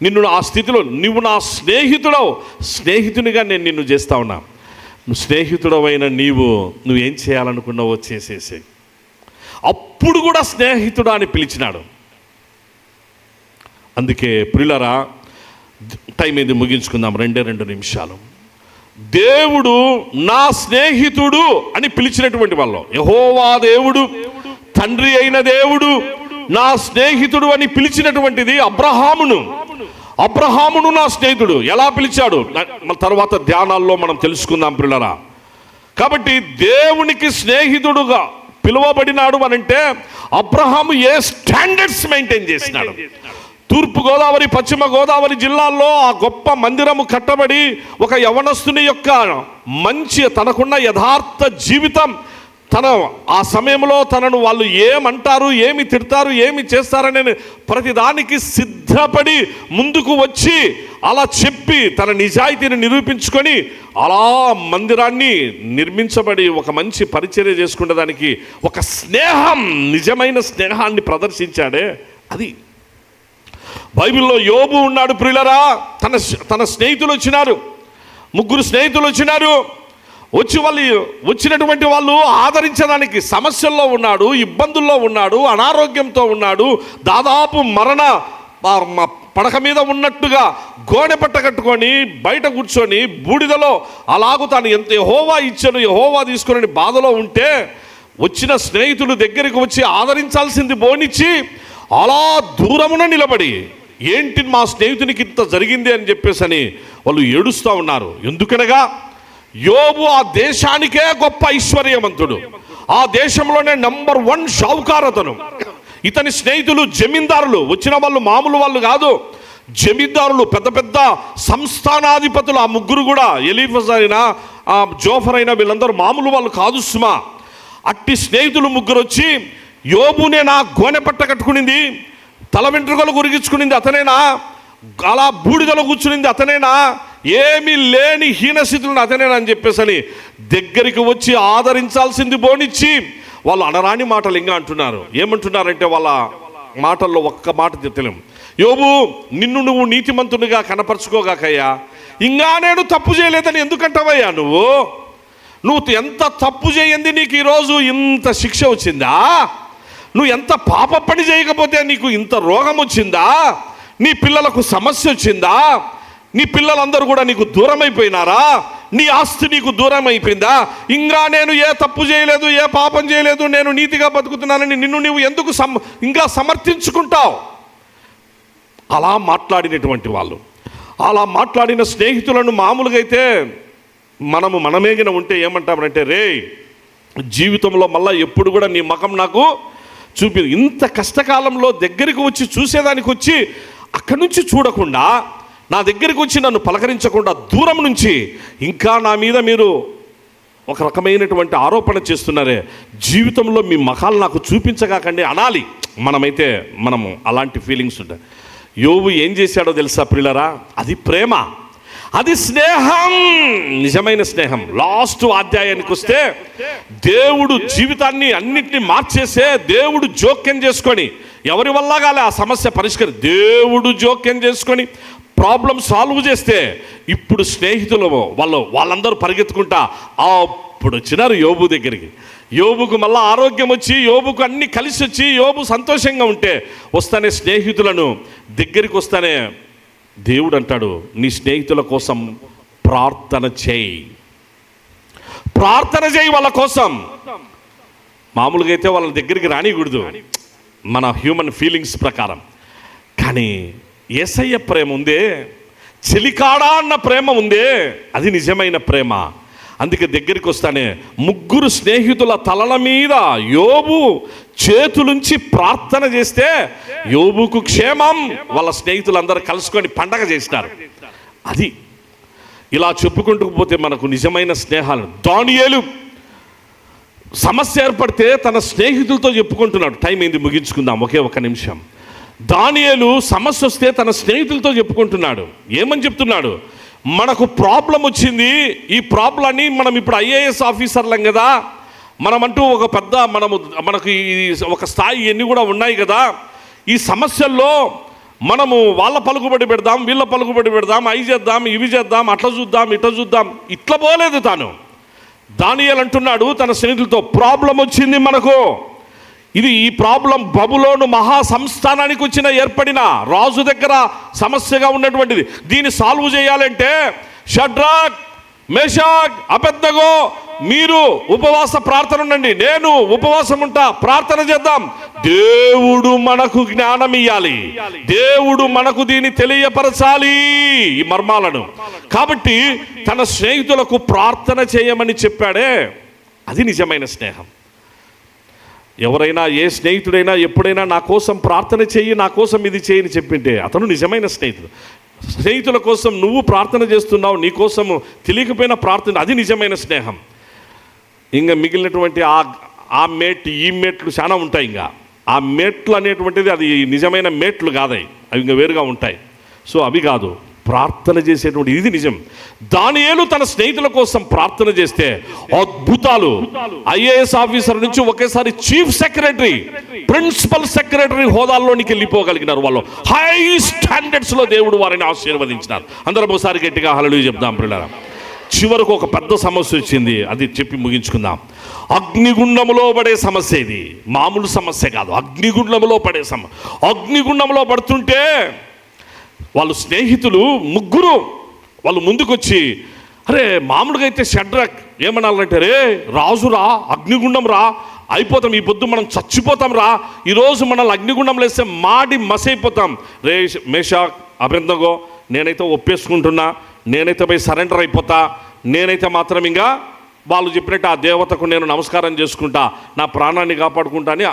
నిన్ను ఆ స్థితిలో నువ్వు నా స్నేహితునిగా నేను నిన్ను చేస్తా ఉన్నా. నువ్వు స్నేహితుడవైన నువ్వేం చేయాలనుకున్నావో చేసేసే. అప్పుడు కూడా స్నేహితుడా అని పిలిచినాడు. అందుకే ప్రియులారా, టైం ఏది ముగించుకుందాం, 2 నిమిషాలు. దేవుడు నా స్నేహితుడు అని పిలిచినటువంటి వాళ్ళు, యెహోవా దేవుడు, తండ్రి అయిన దేవుడు నా స్నేహితుడు అని పిలిచినటువంటిది అబ్రహామును నా స్నేహితుడు. ఎలా పిలిచాడు తర్వాత ధ్యానాల్లో మనం తెలుసుకుందాం ప్రియులారా. కాబట్టి దేవునికి స్నేహితుడుగా పిలువబడినాడు అనంటే అబ్రహాము ఏ స్టాండర్డ్స్ మెయింటైన్ చేసినాడు. తూర్పు గోదావరి, పశ్చిమ గోదావరి జిల్లాల్లో ఆ గొప్ప మందిరము కట్టబడి ఒక యవనస్తుని యొక్క మంచి తనకున్న యథార్థ జీవితం, ఆ సమయంలో తనను వాళ్ళు ఏమంటారు, ఏమి తిడతారు, ఏమి చేస్తారనే ప్రతిదానికి సిద్ధపడి ముందుకు వచ్చి అలా చెప్పి తన నిజాయితీని నిరూపించుకొని అలా మందిరాన్ని నిర్మించబడి ఒక మంచి పరిచర్య చేసుకునే దానికి ఒక స్నేహం, నిజమైన స్నేహాన్ని ప్రదర్శించాడే. అది బైబిల్లో యోబు ఉన్నాడు ప్రియులరా. తన స్నేహితులు వచ్చినారు, 3 స్నేహితులు వచ్చినారు. వచ్చినటువంటి వాళ్ళు ఆదరించడానికి సమస్యల్లో ఉన్నాడు, ఇబ్బందుల్లో ఉన్నాడు, అనారోగ్యంతో ఉన్నాడు, దాదాపు మరణ పడక మీద ఉన్నట్టుగా గోనె పట్ట కట్టుకొని బయట కూర్చొని బూడిదలో అలాగూ తాను ఎంత యెహోవా ఇచ్చాను, యెహోవా తీసుకుని బాధలో ఉంటే వచ్చిన స్నేహితులు దగ్గరికి వచ్చి ఆదరించాల్సింది బోనిచ్చి అలా దూరమున నిలబడి ఏంటి మా స్నేహితునికి ఇంత జరిగింది అని చెప్పేసి వాళ్ళు ఏడుస్తూ ఉన్నారు. ఎందుకనగా యోబు ఆ దేశానికే గొప్ప ఐశ్వర్యవంతుడు, ఆ దేశంలోనే నంబర్ 1 షావుకారతను. ఇతని స్నేహితులు జమీందారులు, వచ్చిన వాళ్ళు మామూలు వాళ్ళు కాదు, జమీందారులు, పెద్ద పెద్ద సంస్థానాధిపతులు. ఆ 3 కూడా, ఎలీఫజ్ అయినా జోఫర్ అయినా వీళ్ళందరూ మామూలు వాళ్ళు కాదు సుమా. అట్టి స్నేహితులు 3 వచ్చి యోబునే నా గోనె పట్ట కట్టుకునింది, తల వెంట్రుకలు గురిగించుకునింది అతనేనా, అలా బూడిదలో కూర్చునింది అతనేనా, ఏమీ లేని హీనస్థితులను అతనేనా అని చెప్పేసి దగ్గరికి వచ్చి ఆదరించాల్సింది బోనిచ్చి వాళ్ళు అనరాని మాటలు ఇంకా అంటున్నారు. ఏమంటున్నారంటే వాళ్ళ మాటల్లో ఒక్క మాట తెలియదు. యోబు, నిన్ను నువ్వు నీతిమంతునిగా కనపరుచుకోగాకయ్యా, ఇంకా నేను తప్పు చేయలేదని ఎందుకంటావయ్యా? నువ్వు ఎంత తప్పు చేయండి నీకు ఈరోజు ఇంత శిక్ష వచ్చిందా? నువ్వు ఎంత పాప పని చేయకపోతే నీకు ఇంత రోగం వచ్చిందా? నీ పిల్లలకు సమస్య వచ్చిందా? నీ పిల్లలందరూ కూడా నీకు దూరం అయిపోయినారా? నీ ఆస్తి నీకు దూరం అయిపోయిందా? ఇంకా నేను ఏ తప్పు చేయలేదు, ఏ పాపం చేయలేదు, నేను నీతిగా బతుకుతున్నానని నిన్ను నువ్వు ఎందుకు ఇంకా సమర్థించుకుంటావు? అలా మాట్లాడినటువంటి వాళ్ళు, అలా మాట్లాడిన స్నేహితులను మామూలుగా అయితే మనమేగిన ఉంటే ఏమంటామంటే, రే జీవితంలో మళ్ళీ ఎప్పుడు కూడా నీ ముఖం నాకు చూపి, ఇంత కష్టకాలంలో దగ్గరికి వచ్చి చూసేదానికి వచ్చి అక్కడి నుంచి చూడకుండా నా దగ్గరికి వచ్చి నన్ను పలకరించకుండా దూరం నుంచి ఇంకా నా మీద మీరు ఒక రకమైనటువంటి ఆరోపణ చేస్తున్నారే, జీవితంలో మీ ముఖాలు నాకు చూపించగాకండి అనాలి. మనము అలాంటి ఫీలింగ్స్ ఉంటాయి. యోబు ఏం చేశాడో తెలుసా ప్రియులారా? అది ప్రేమ, అది స్నేహం, నిజమైన స్నేహం. లాస్ట్ అధ్యాయానికి వస్తే దేవుడు జీవితాన్ని అన్నిటినీ మార్చేసే దేవుడు జోక్యం చేసుకొని, ఎవరి వల్ల కాలే ఆ సమస్య దేవుడు జోక్యం చేసుకొని ప్రాబ్లం సాల్వ్ చేస్తే ఇప్పుడు స్నేహితులు వాళ్ళందరూ పరిగెత్తుకుంటా అప్పుడు వచ్చినారు యోబు దగ్గరికి. యోబుకు మళ్ళీ ఆరోగ్యం వచ్చి, యోబుకు అన్ని కలిసి వచ్చి, యోబు సంతోషంగా ఉంటే వస్తానే స్నేహితులను దగ్గరికి వస్తానే దేవుడు అంటాడు, నీ స్నేహితుల కోసం ప్రార్థన చేయి వాళ్ళ కోసం. మామూలుగా అయితే వాళ్ళ దగ్గరికి రానికూడదు మన హ్యూమన్ ఫీలింగ్స్ ప్రకారం, కానీ యేసయ్య ప్రేమ ఉందే, చెలికాడా అన్న ప్రేమ ఉందే, అది నిజమైన ప్రేమ. అందుకే దగ్గరికి వస్తానే 3 స్నేహితుల తలల మీద యోబు చేతులుంచి ప్రార్థన చేస్తే యోబుకు క్షేమం, వాళ్ళ స్నేహితులందరూ కలుసుకొని పండగ చేసినారు. అది ఇలా చెప్పుకుంటూ పోతే మనకు నిజమైన స్నేహాలు. దానియేలు సమస్య ఏర్పడితే తన స్నేహితులతో చెప్పుకుంటున్నాడు. టైం ఏంది, ముగించుకుందాం, ఒకే 1 నిమిషం. దానియేలు సమస్య వస్తే తన స్నేహితులతో చెప్పుకుంటున్నాడు. ఏమని చెప్తున్నాడు? మనకు ప్రాబ్లం వచ్చింది, ఈ ప్రాబ్లాన్ని మనం ఇప్పుడు ఐఏఎస్ ఆఫీసర్లం కదా, మనమంటూ ఒక పెద్ద మనకు ఒక స్థాయి ఇవన్నీ కూడా ఉన్నాయి కదా, ఈ సమస్యల్లో మనము వాళ్ళ పలుకుబడి పెడదాం, వీళ్ళ పలుకుబడి పెడదాం, అవి చేద్దాం, ఇవి చేద్దాం, అట్లా చూద్దాం, ఇట్లా చూద్దాం, ఇట్లా పోలేదు తాను. దానియేలు అంటున్నాడు తన స్నేహితులతో, ప్రాబ్లం వచ్చింది మనకు. ఈ ప్రాబ్లం బబులోను మహా సంస్థానానికి వచ్చిన ఏర్పడిన రాజు దగ్గర సమస్యగా ఉన్నటువంటిది. దీన్ని సాల్వ్ చేయాలంటే షడ్రాక్, మేషాక్, అబేద్నెగో మీరు ఉపవాస ప్రార్థన ఉండండి, నేను ఉపవాసం ఉంటా, ప్రార్థన చేద్దాం. దేవుడు మనకు జ్ఞానం ఇయ్యాలి, దేవుడు మనకు దీన్ని తెలియపరచాలి ఈ మర్మాలను. కాబట్టి తన స్నేహితులకు ప్రార్థన చేయమని చెప్పాడే, అది నిజమైన స్నేహం. ఎవరైనా ఏ స్నేహితుడైనా ఎప్పుడైనా నా కోసం ప్రార్థన చెయ్యి, నా కోసం ఇది చేయని చెప్పింటే అతను నిజమైన స్నేహితుడు. స్నేహితుల కోసం నువ్వు ప్రార్థన చేస్తున్నావు, నీ కోసము తెలియకపోయినా ప్రార్థన, అది నిజమైన స్నేహం. ఇంకా మిగిలినటువంటి ఆ మేట్ ఈ మేట్లు చాలా ఉంటాయి. ఇంకా ఆ మేట్లు అనేటువంటిది అది నిజమైన మేట్లు కాదాయి, అవి ఇంకా వేరుగా ఉంటాయి. సో అవి కాదు, ప్రార్థన చేసేటువంటి ఇది నిజం. దానియేలు తన స్నేహితుల కోసం ప్రార్థన చేస్తే అద్భుతాలు. ఐఏఎస్ ఆఫీసర్ నుంచి ఒకేసారి చీఫ్ సెక్రటరీ, ప్రిన్సిపల్ సెక్రటరీ హోదాల్లోనికి వెళ్ళిపోగలిగినారు వాళ్ళు. హై స్టాండర్డ్స్లో దేవుడు వారిని ఆశీర్వదించినారు. అందరం ఒకసారి గట్టిగా హల్లెలూయా చెప్దాం ప్రియులారా. చివరకు ఒక పెద్ద సమస్య వచ్చింది, అది చెప్పి ముగించుకుందాం. అగ్నిగుండంలో పడే సమస్య, ఇది మామూలు సమస్య కాదు, అగ్నిగుండంలో పడే సమస్య. అగ్నిగుండంలో పడుతుంటే వాళ్ళు స్నేహితులు ముగ్గురు వాళ్ళు ముందుకొచ్చి, అరే మామూలుగా అయితే షడ్రక్ ఏమనాలంటే, రే రాజురా, అగ్నిగుండం రా, అయిపోతాం, ఈ పొద్దు మనం చచ్చిపోతాం రా, ఈరోజు మనల్ని అగ్నిగుండంలో వేస్తే మాడి మసైపోతాం. రే మేషాక్, అబేద్నెగో, నేనైతే ఒప్పేసుకుంటున్నా, నేనైతే పోయి సరెండర్ అయిపోతా, నేనైతే మాత్రం ఇంకా వాళ్ళు చెప్పినట్టు ఆ దేవతకు నేను నమస్కారం చేసుకుంటా, నా ప్రాణాన్ని కాపాడుకుంటా అని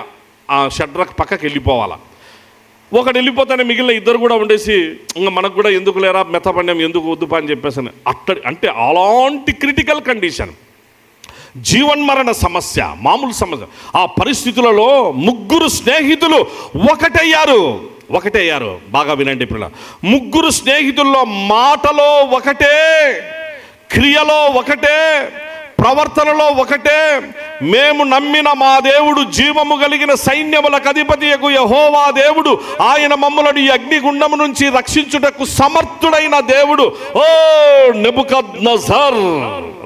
ఆ షడ్రక్ పక్కకి వెళ్ళిపోవాలా. ఒకడు వెళ్ళిపోతానే మిగిలిన ఇద్దరు కూడా ఉండేసి, ఇంకా మనకు కూడా ఎందుకు లేరా మెత్తపండ్యం, ఎందుకు వద్దుపా అని చెప్పేసి అంటే అలాంటి క్రిటికల్ కండిషన్, జీవన్మరణ సమస్య, మామూలు సమస్య. ఆ పరిస్థితులలో ముగ్గురు స్నేహితులు ఒకటయ్యారు. బాగా వినండి పిల్ల. ముగ్గురు స్నేహితుల్లో మాటలో ఒకటే, క్రియలో ఒకటే, ప్రవర్తనలో ఒకటే. మేము నమ్మిన మా దేవుడు జీవము కలిగిన సైన్యములకు అధిపతియగు యెహోవా దేవుడు, ఆయన మమ్ములను ఈ అగ్నిగుండము నుంచి రక్షించుటకు సమర్థుడైన దేవుడు. ఓ నెబుకద్నెజర్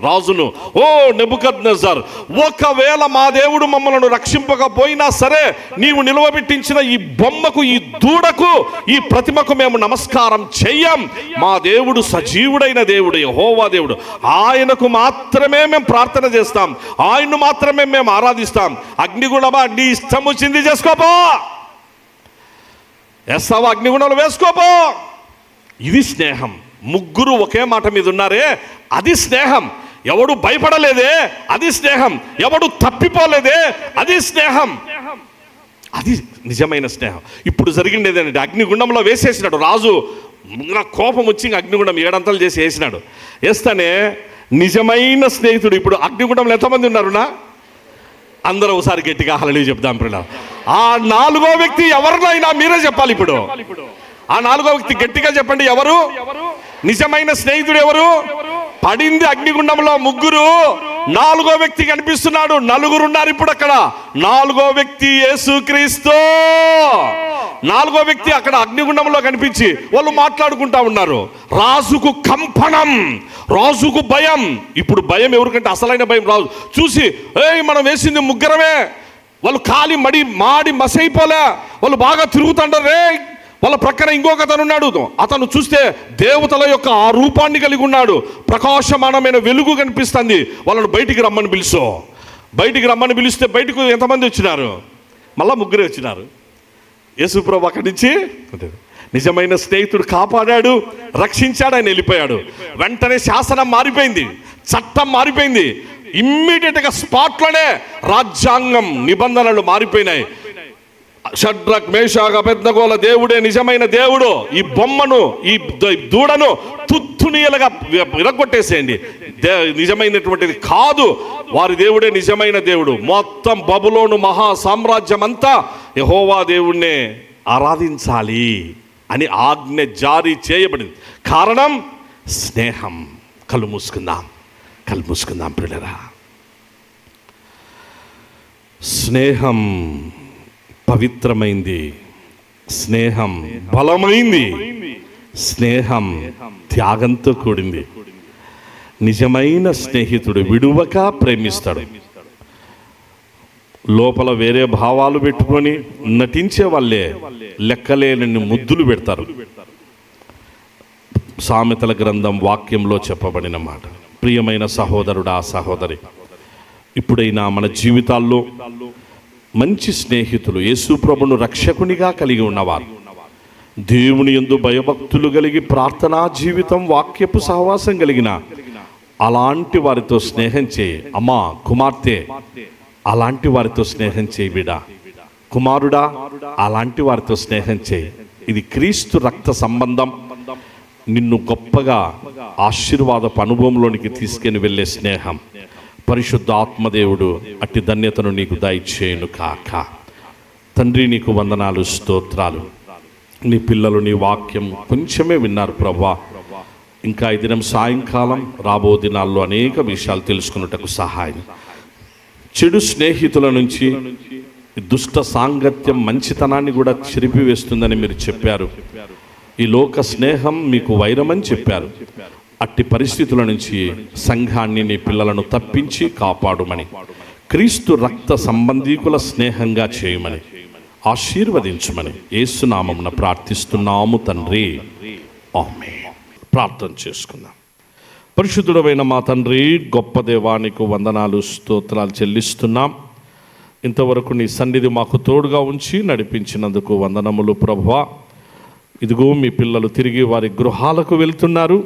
రాజును, ఓ నెబుకద్నెజర్, ఒకవేళ మా దేవుడు మమ్మలను రక్షింపకపోయినా సరే, నీవు నిలువబెట్టించిన ఈ బొమ్మకు, ఈ దూడకు, ఈ ప్రతిమకు మేము నమస్కారం చెయ్యం. మా దేవుడు సజీవుడైన దేవుడు, యెహోవా దేవుడు, ఆయనకు మాత్రమే మేము ప్రార్థన చేస్తాం, ఆయన్ను మాత్రమే మేము ఆరాధిస్తాం. అగ్నిగుండమా, నీ ఇష్టం వచ్చింది చేసుకోపో, వేస్తావా అగ్నిగుండంలో వేసుకోపో. ఇది స్నేహం. ముగ్గురు ఒకే మాట మీద ఉన్నారే, అది స్నేహం. ఎవడు భయపడలేదే, అది స్నేహం. ఎవడు తప్పిపోలేదే, అది స్నేహం. అది నిజమైన స్నేహం. ఇప్పుడు జరిగింది ఏదంటే, అగ్నిగుండంలో వేసేసినాడు రాజు. కోపం వచ్చి అగ్నిగుండం 7 అంతలు చేసి వేసినాడు. వేస్తానే నిజమైన స్నేహితుడు. ఇప్పుడు అగ్నిగుండంలో ఎంతమంది ఉన్నారునా? అందరూ ఒకసారి గట్టిగా హల్లెలూయా చెప్దాం ప్రియులారా. ఆ 4వ వ్యక్తి ఎవరినైనా మీరే చెప్పాలి. ఇప్పుడు ఆ 4వ వ్యక్తి గట్టిగా చెప్పండి. ఎవరు నిజమైన స్నేహితుడు? ఎవరు? పడింది అగ్నిగుండంలో ముగ్గురు, 4వ వ్యక్తి కనిపిస్తున్నాడు. 4 ఉన్నారు ఇప్పుడు అక్కడ. 4వ వ్యక్తి యేసుక్రీస్తు. 4వ వ్యక్తి అక్కడ అగ్నిగుండంలో కనిపించి వాళ్ళు మాట్లాడుకుంటా ఉన్నారు. రాజుకు కంపనం, రాజుకు భయం. ఇప్పుడు భయం ఎవరికంటే అసలైన భయం రాజు చూసి, మనం వేసింది ముగ్గురమే, వాళ్ళు కాలి మాడి మసైపోలే, వాళ్ళు బాగా తిరుగుతుంటారు. వాళ్ళ ప్రక్కన ఇంకొక అతను ఉన్నాడు. అతను చూస్తే దేవతల యొక్క ఆ రూపాన్ని కలిగి ఉన్నాడు. ప్రకాశమానమైన వెలుగు కనిపిస్తుంది. వాళ్ళను బయటికి రమ్మని పిలిస్తే బయటకు ఎంతమంది వచ్చినారు? మళ్ళా ముగ్గురే వచ్చినారు. యేసుప్రభు అక్కడి నుంచి నిజమైన స్నేహితుడు కాపాడాడు, రక్షించాడు, ఆయన వెళ్ళిపోయాడు. వెంటనే శాసనం మారిపోయింది, చట్టం మారిపోయింది. ఇమ్మీడియట్గా స్పాట్లోనే రాజ్యాంగం నిబంధనలు మారిపోయినాయి. షడ్రక్, మేషాక్, అబేద్నెగోల దేవుడే నిజమైన దేవుడు. ఈ బొమ్మను, ఈ దూడను తుత్తునీయలుగా విరగొట్టేసేయండి. నిజమైనటువంటిది కాదు, వారి దేవుడే నిజమైన దేవుడు. మొత్తం బబులోను మహా సామ్రాజ్యం అంతా యెహోవా దేవుణ్ణే ఆరాధించాలి అని ఆజ్ఞ జారీ చేయబడింది. కారణం స్నేహం. కళ్ళు మూసుకుందాం ప్రియులరా. స్నేహం పవిత్రమైంది, స్నేహం బలమైంది, స్నేహం త్యాగంతో కూడింది. నిజమైన స్నేహితుడు విడువక ప్రేమిస్తాడు. లోపల వేరే భావాలు పెట్టుకొని నటించే వాళ్ళే లెక్కలేనన్ని ముద్దులు పెడతారు. సామెతల గ్రంథం వాక్యంలో చెప్పబడిన మాట. ప్రియమైన సహోదరుడా, సహోదరి, ఇప్పుడైనా మన జీవితాల్లో మంచి స్నేహితులు, యేసు ప్రభును రక్షకునిగా కలిగి ఉన్నవారు, దేవుని యందు భయభక్తులు కలిగి ప్రార్థనా జీవితం, వాక్యపు సహవాసం కలిగిన అలాంటి వారితో స్నేహం చేయి. అమ్మా, కుమార్తె, అలాంటి వారితో స్నేహం చేయి. బిడా, కుమారుడా, అలాంటి వారితో స్నేహం చేయి. ఇది క్రీస్తు రక్త సంబంధం. నిన్ను గొప్పగా ఆశీర్వాదపు అనుభవంలోనికి తీసుకెని వెళ్ళే స్నేహం. పరిశుద్ధ ఆత్మదేవుడు అట్టి ధన్యతను నీకు దయచేయును కాక. తండ్రి, నీకు వందనాలు, స్తోత్రాలు. నీ పిల్లలు నీ వాక్యం కొంచెమే విన్నారు ప్రభువా. ఇంకా ఈ దినం సాయంకాలం రాబో దినాల్లో అనేక విషయాలు తెలుసుకున్నటకు సహాయం. చెడు స్నేహితుల నుంచి దుష్ట సాంగత్యం మంచితనాన్ని కూడా చెరిపివేస్తుందని మీరు చెప్పారు. ఈ లోక స్నేహం మీకు వైరమని చెప్పారు. అట్టి పరిస్థితుల నుంచి సంఘాన్ని, నీ పిల్లలను తప్పించి కాపాడుమని, క్రీస్తు రక్త సంబంధీకుల స్నేహంగా చేయమని, ఆశీర్వదించమని యేసు నామమున ప్రార్థిస్తున్నాము తండ్రి, ఆమేన్. ప్రార్థన చేసుకుందాం. పరిశుద్ధుడమైన మా తండ్రి, గొప్ప దేవానికి వందనాలు, స్తోత్రాలు చెల్లిస్తున్నాం. ఇంతవరకు నీ సన్నిధి మాకు తోడుగా ఉంచి నడిపించినందుకు వందనములు ప్రభువా. ఇదిగో మీ పిల్లలు తిరిగి వారి గృహాలకు వెళ్తున్నారు.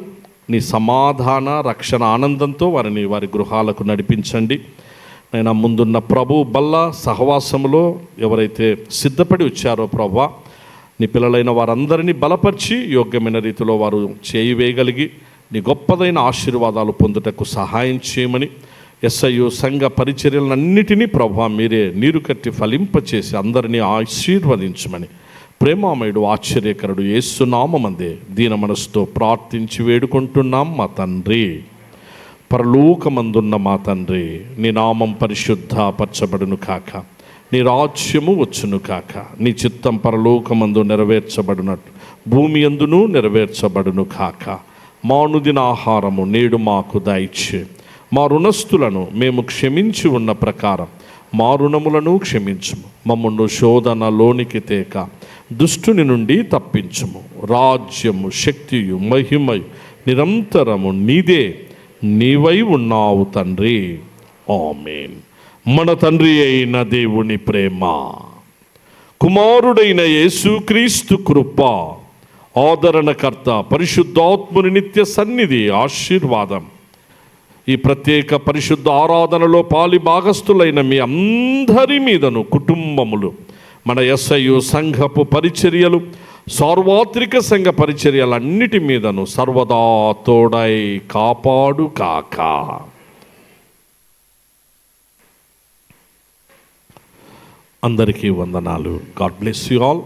నీ సమాధాన రక్షణ ఆనందంతో వారిని వారి గృహాలకు నడిపించండి. నేను ముందున్న ప్రభు బల్ల సహవాసములో ఎవరైతే సిద్ధపడి వచ్చారో ప్రభువా, నీ పిల్లలైన వారందరినీ బలపరిచి యోగ్యమైన రీతిలో వారు చేయి వేయగలిగి నీ గొప్పదైన ఆశీర్వాదాలు పొందుటకు సహాయం చేయమని, ఎస్ఐయు సంఘ పరిచర్యలన్నిటినీ ప్రభువా మీరే నీరు కట్టి ఫలింపచేసి అందరినీ ఆశీర్వదించమని ప్రేమామయుడు, ఆశ్చర్యకరుడు యేసు నామమందే దీన మనసుతో ప్రార్థించి వేడుకుంటున్నాం మా తండ్రి. పరలోకమందున్న మా తండ్రి, నీ నామం పరిశుద్ధపరచబడును కాక, నీ రాజ్యము వచ్చును కాక, నీ చిత్తం పరలోకమందు నెరవేర్చబడినట్టు భూమి యందును నెరవేర్చబడును కాక. మా అనుదిన ఆహారము నేడు మాకు దయచే. మా రుణస్థులను మేము క్షమించి ఉన్న ప్రకారం మా రుణములను క్షమించుము. మమ్మల్ని శోధనలోనికి తేక దుష్టుని నుండి తప్పించుము. రాజ్యము, శక్తియు, మహిమయు నిరంతరము నీదే. నీవై ఉన్నావు తండ్రి, ఆమేన్. మన తండ్రి అయిన దేవుని ప్రేమ, కుమారుడైన యేసుక్రీస్తు కృప, ఆదరణకర్త పరిశుద్ధాత్ముని నిత్య సన్నిధి, ఆశీర్వాదం ఈ ప్రత్యేక పరిశుద్ధ ఆరాధనలో పాలి భాగస్థులైన మీ అందరి మీదను, కుటుంబములు, మన ఎస్ఐయు సంఘపు పరిచర్యలు, సార్వత్రిక సంఘ పరిచర్యలన్నిటి మీదను సర్వదా తోడై కాపాడు కాక. అందరికీ వందనాలు. God bless you all.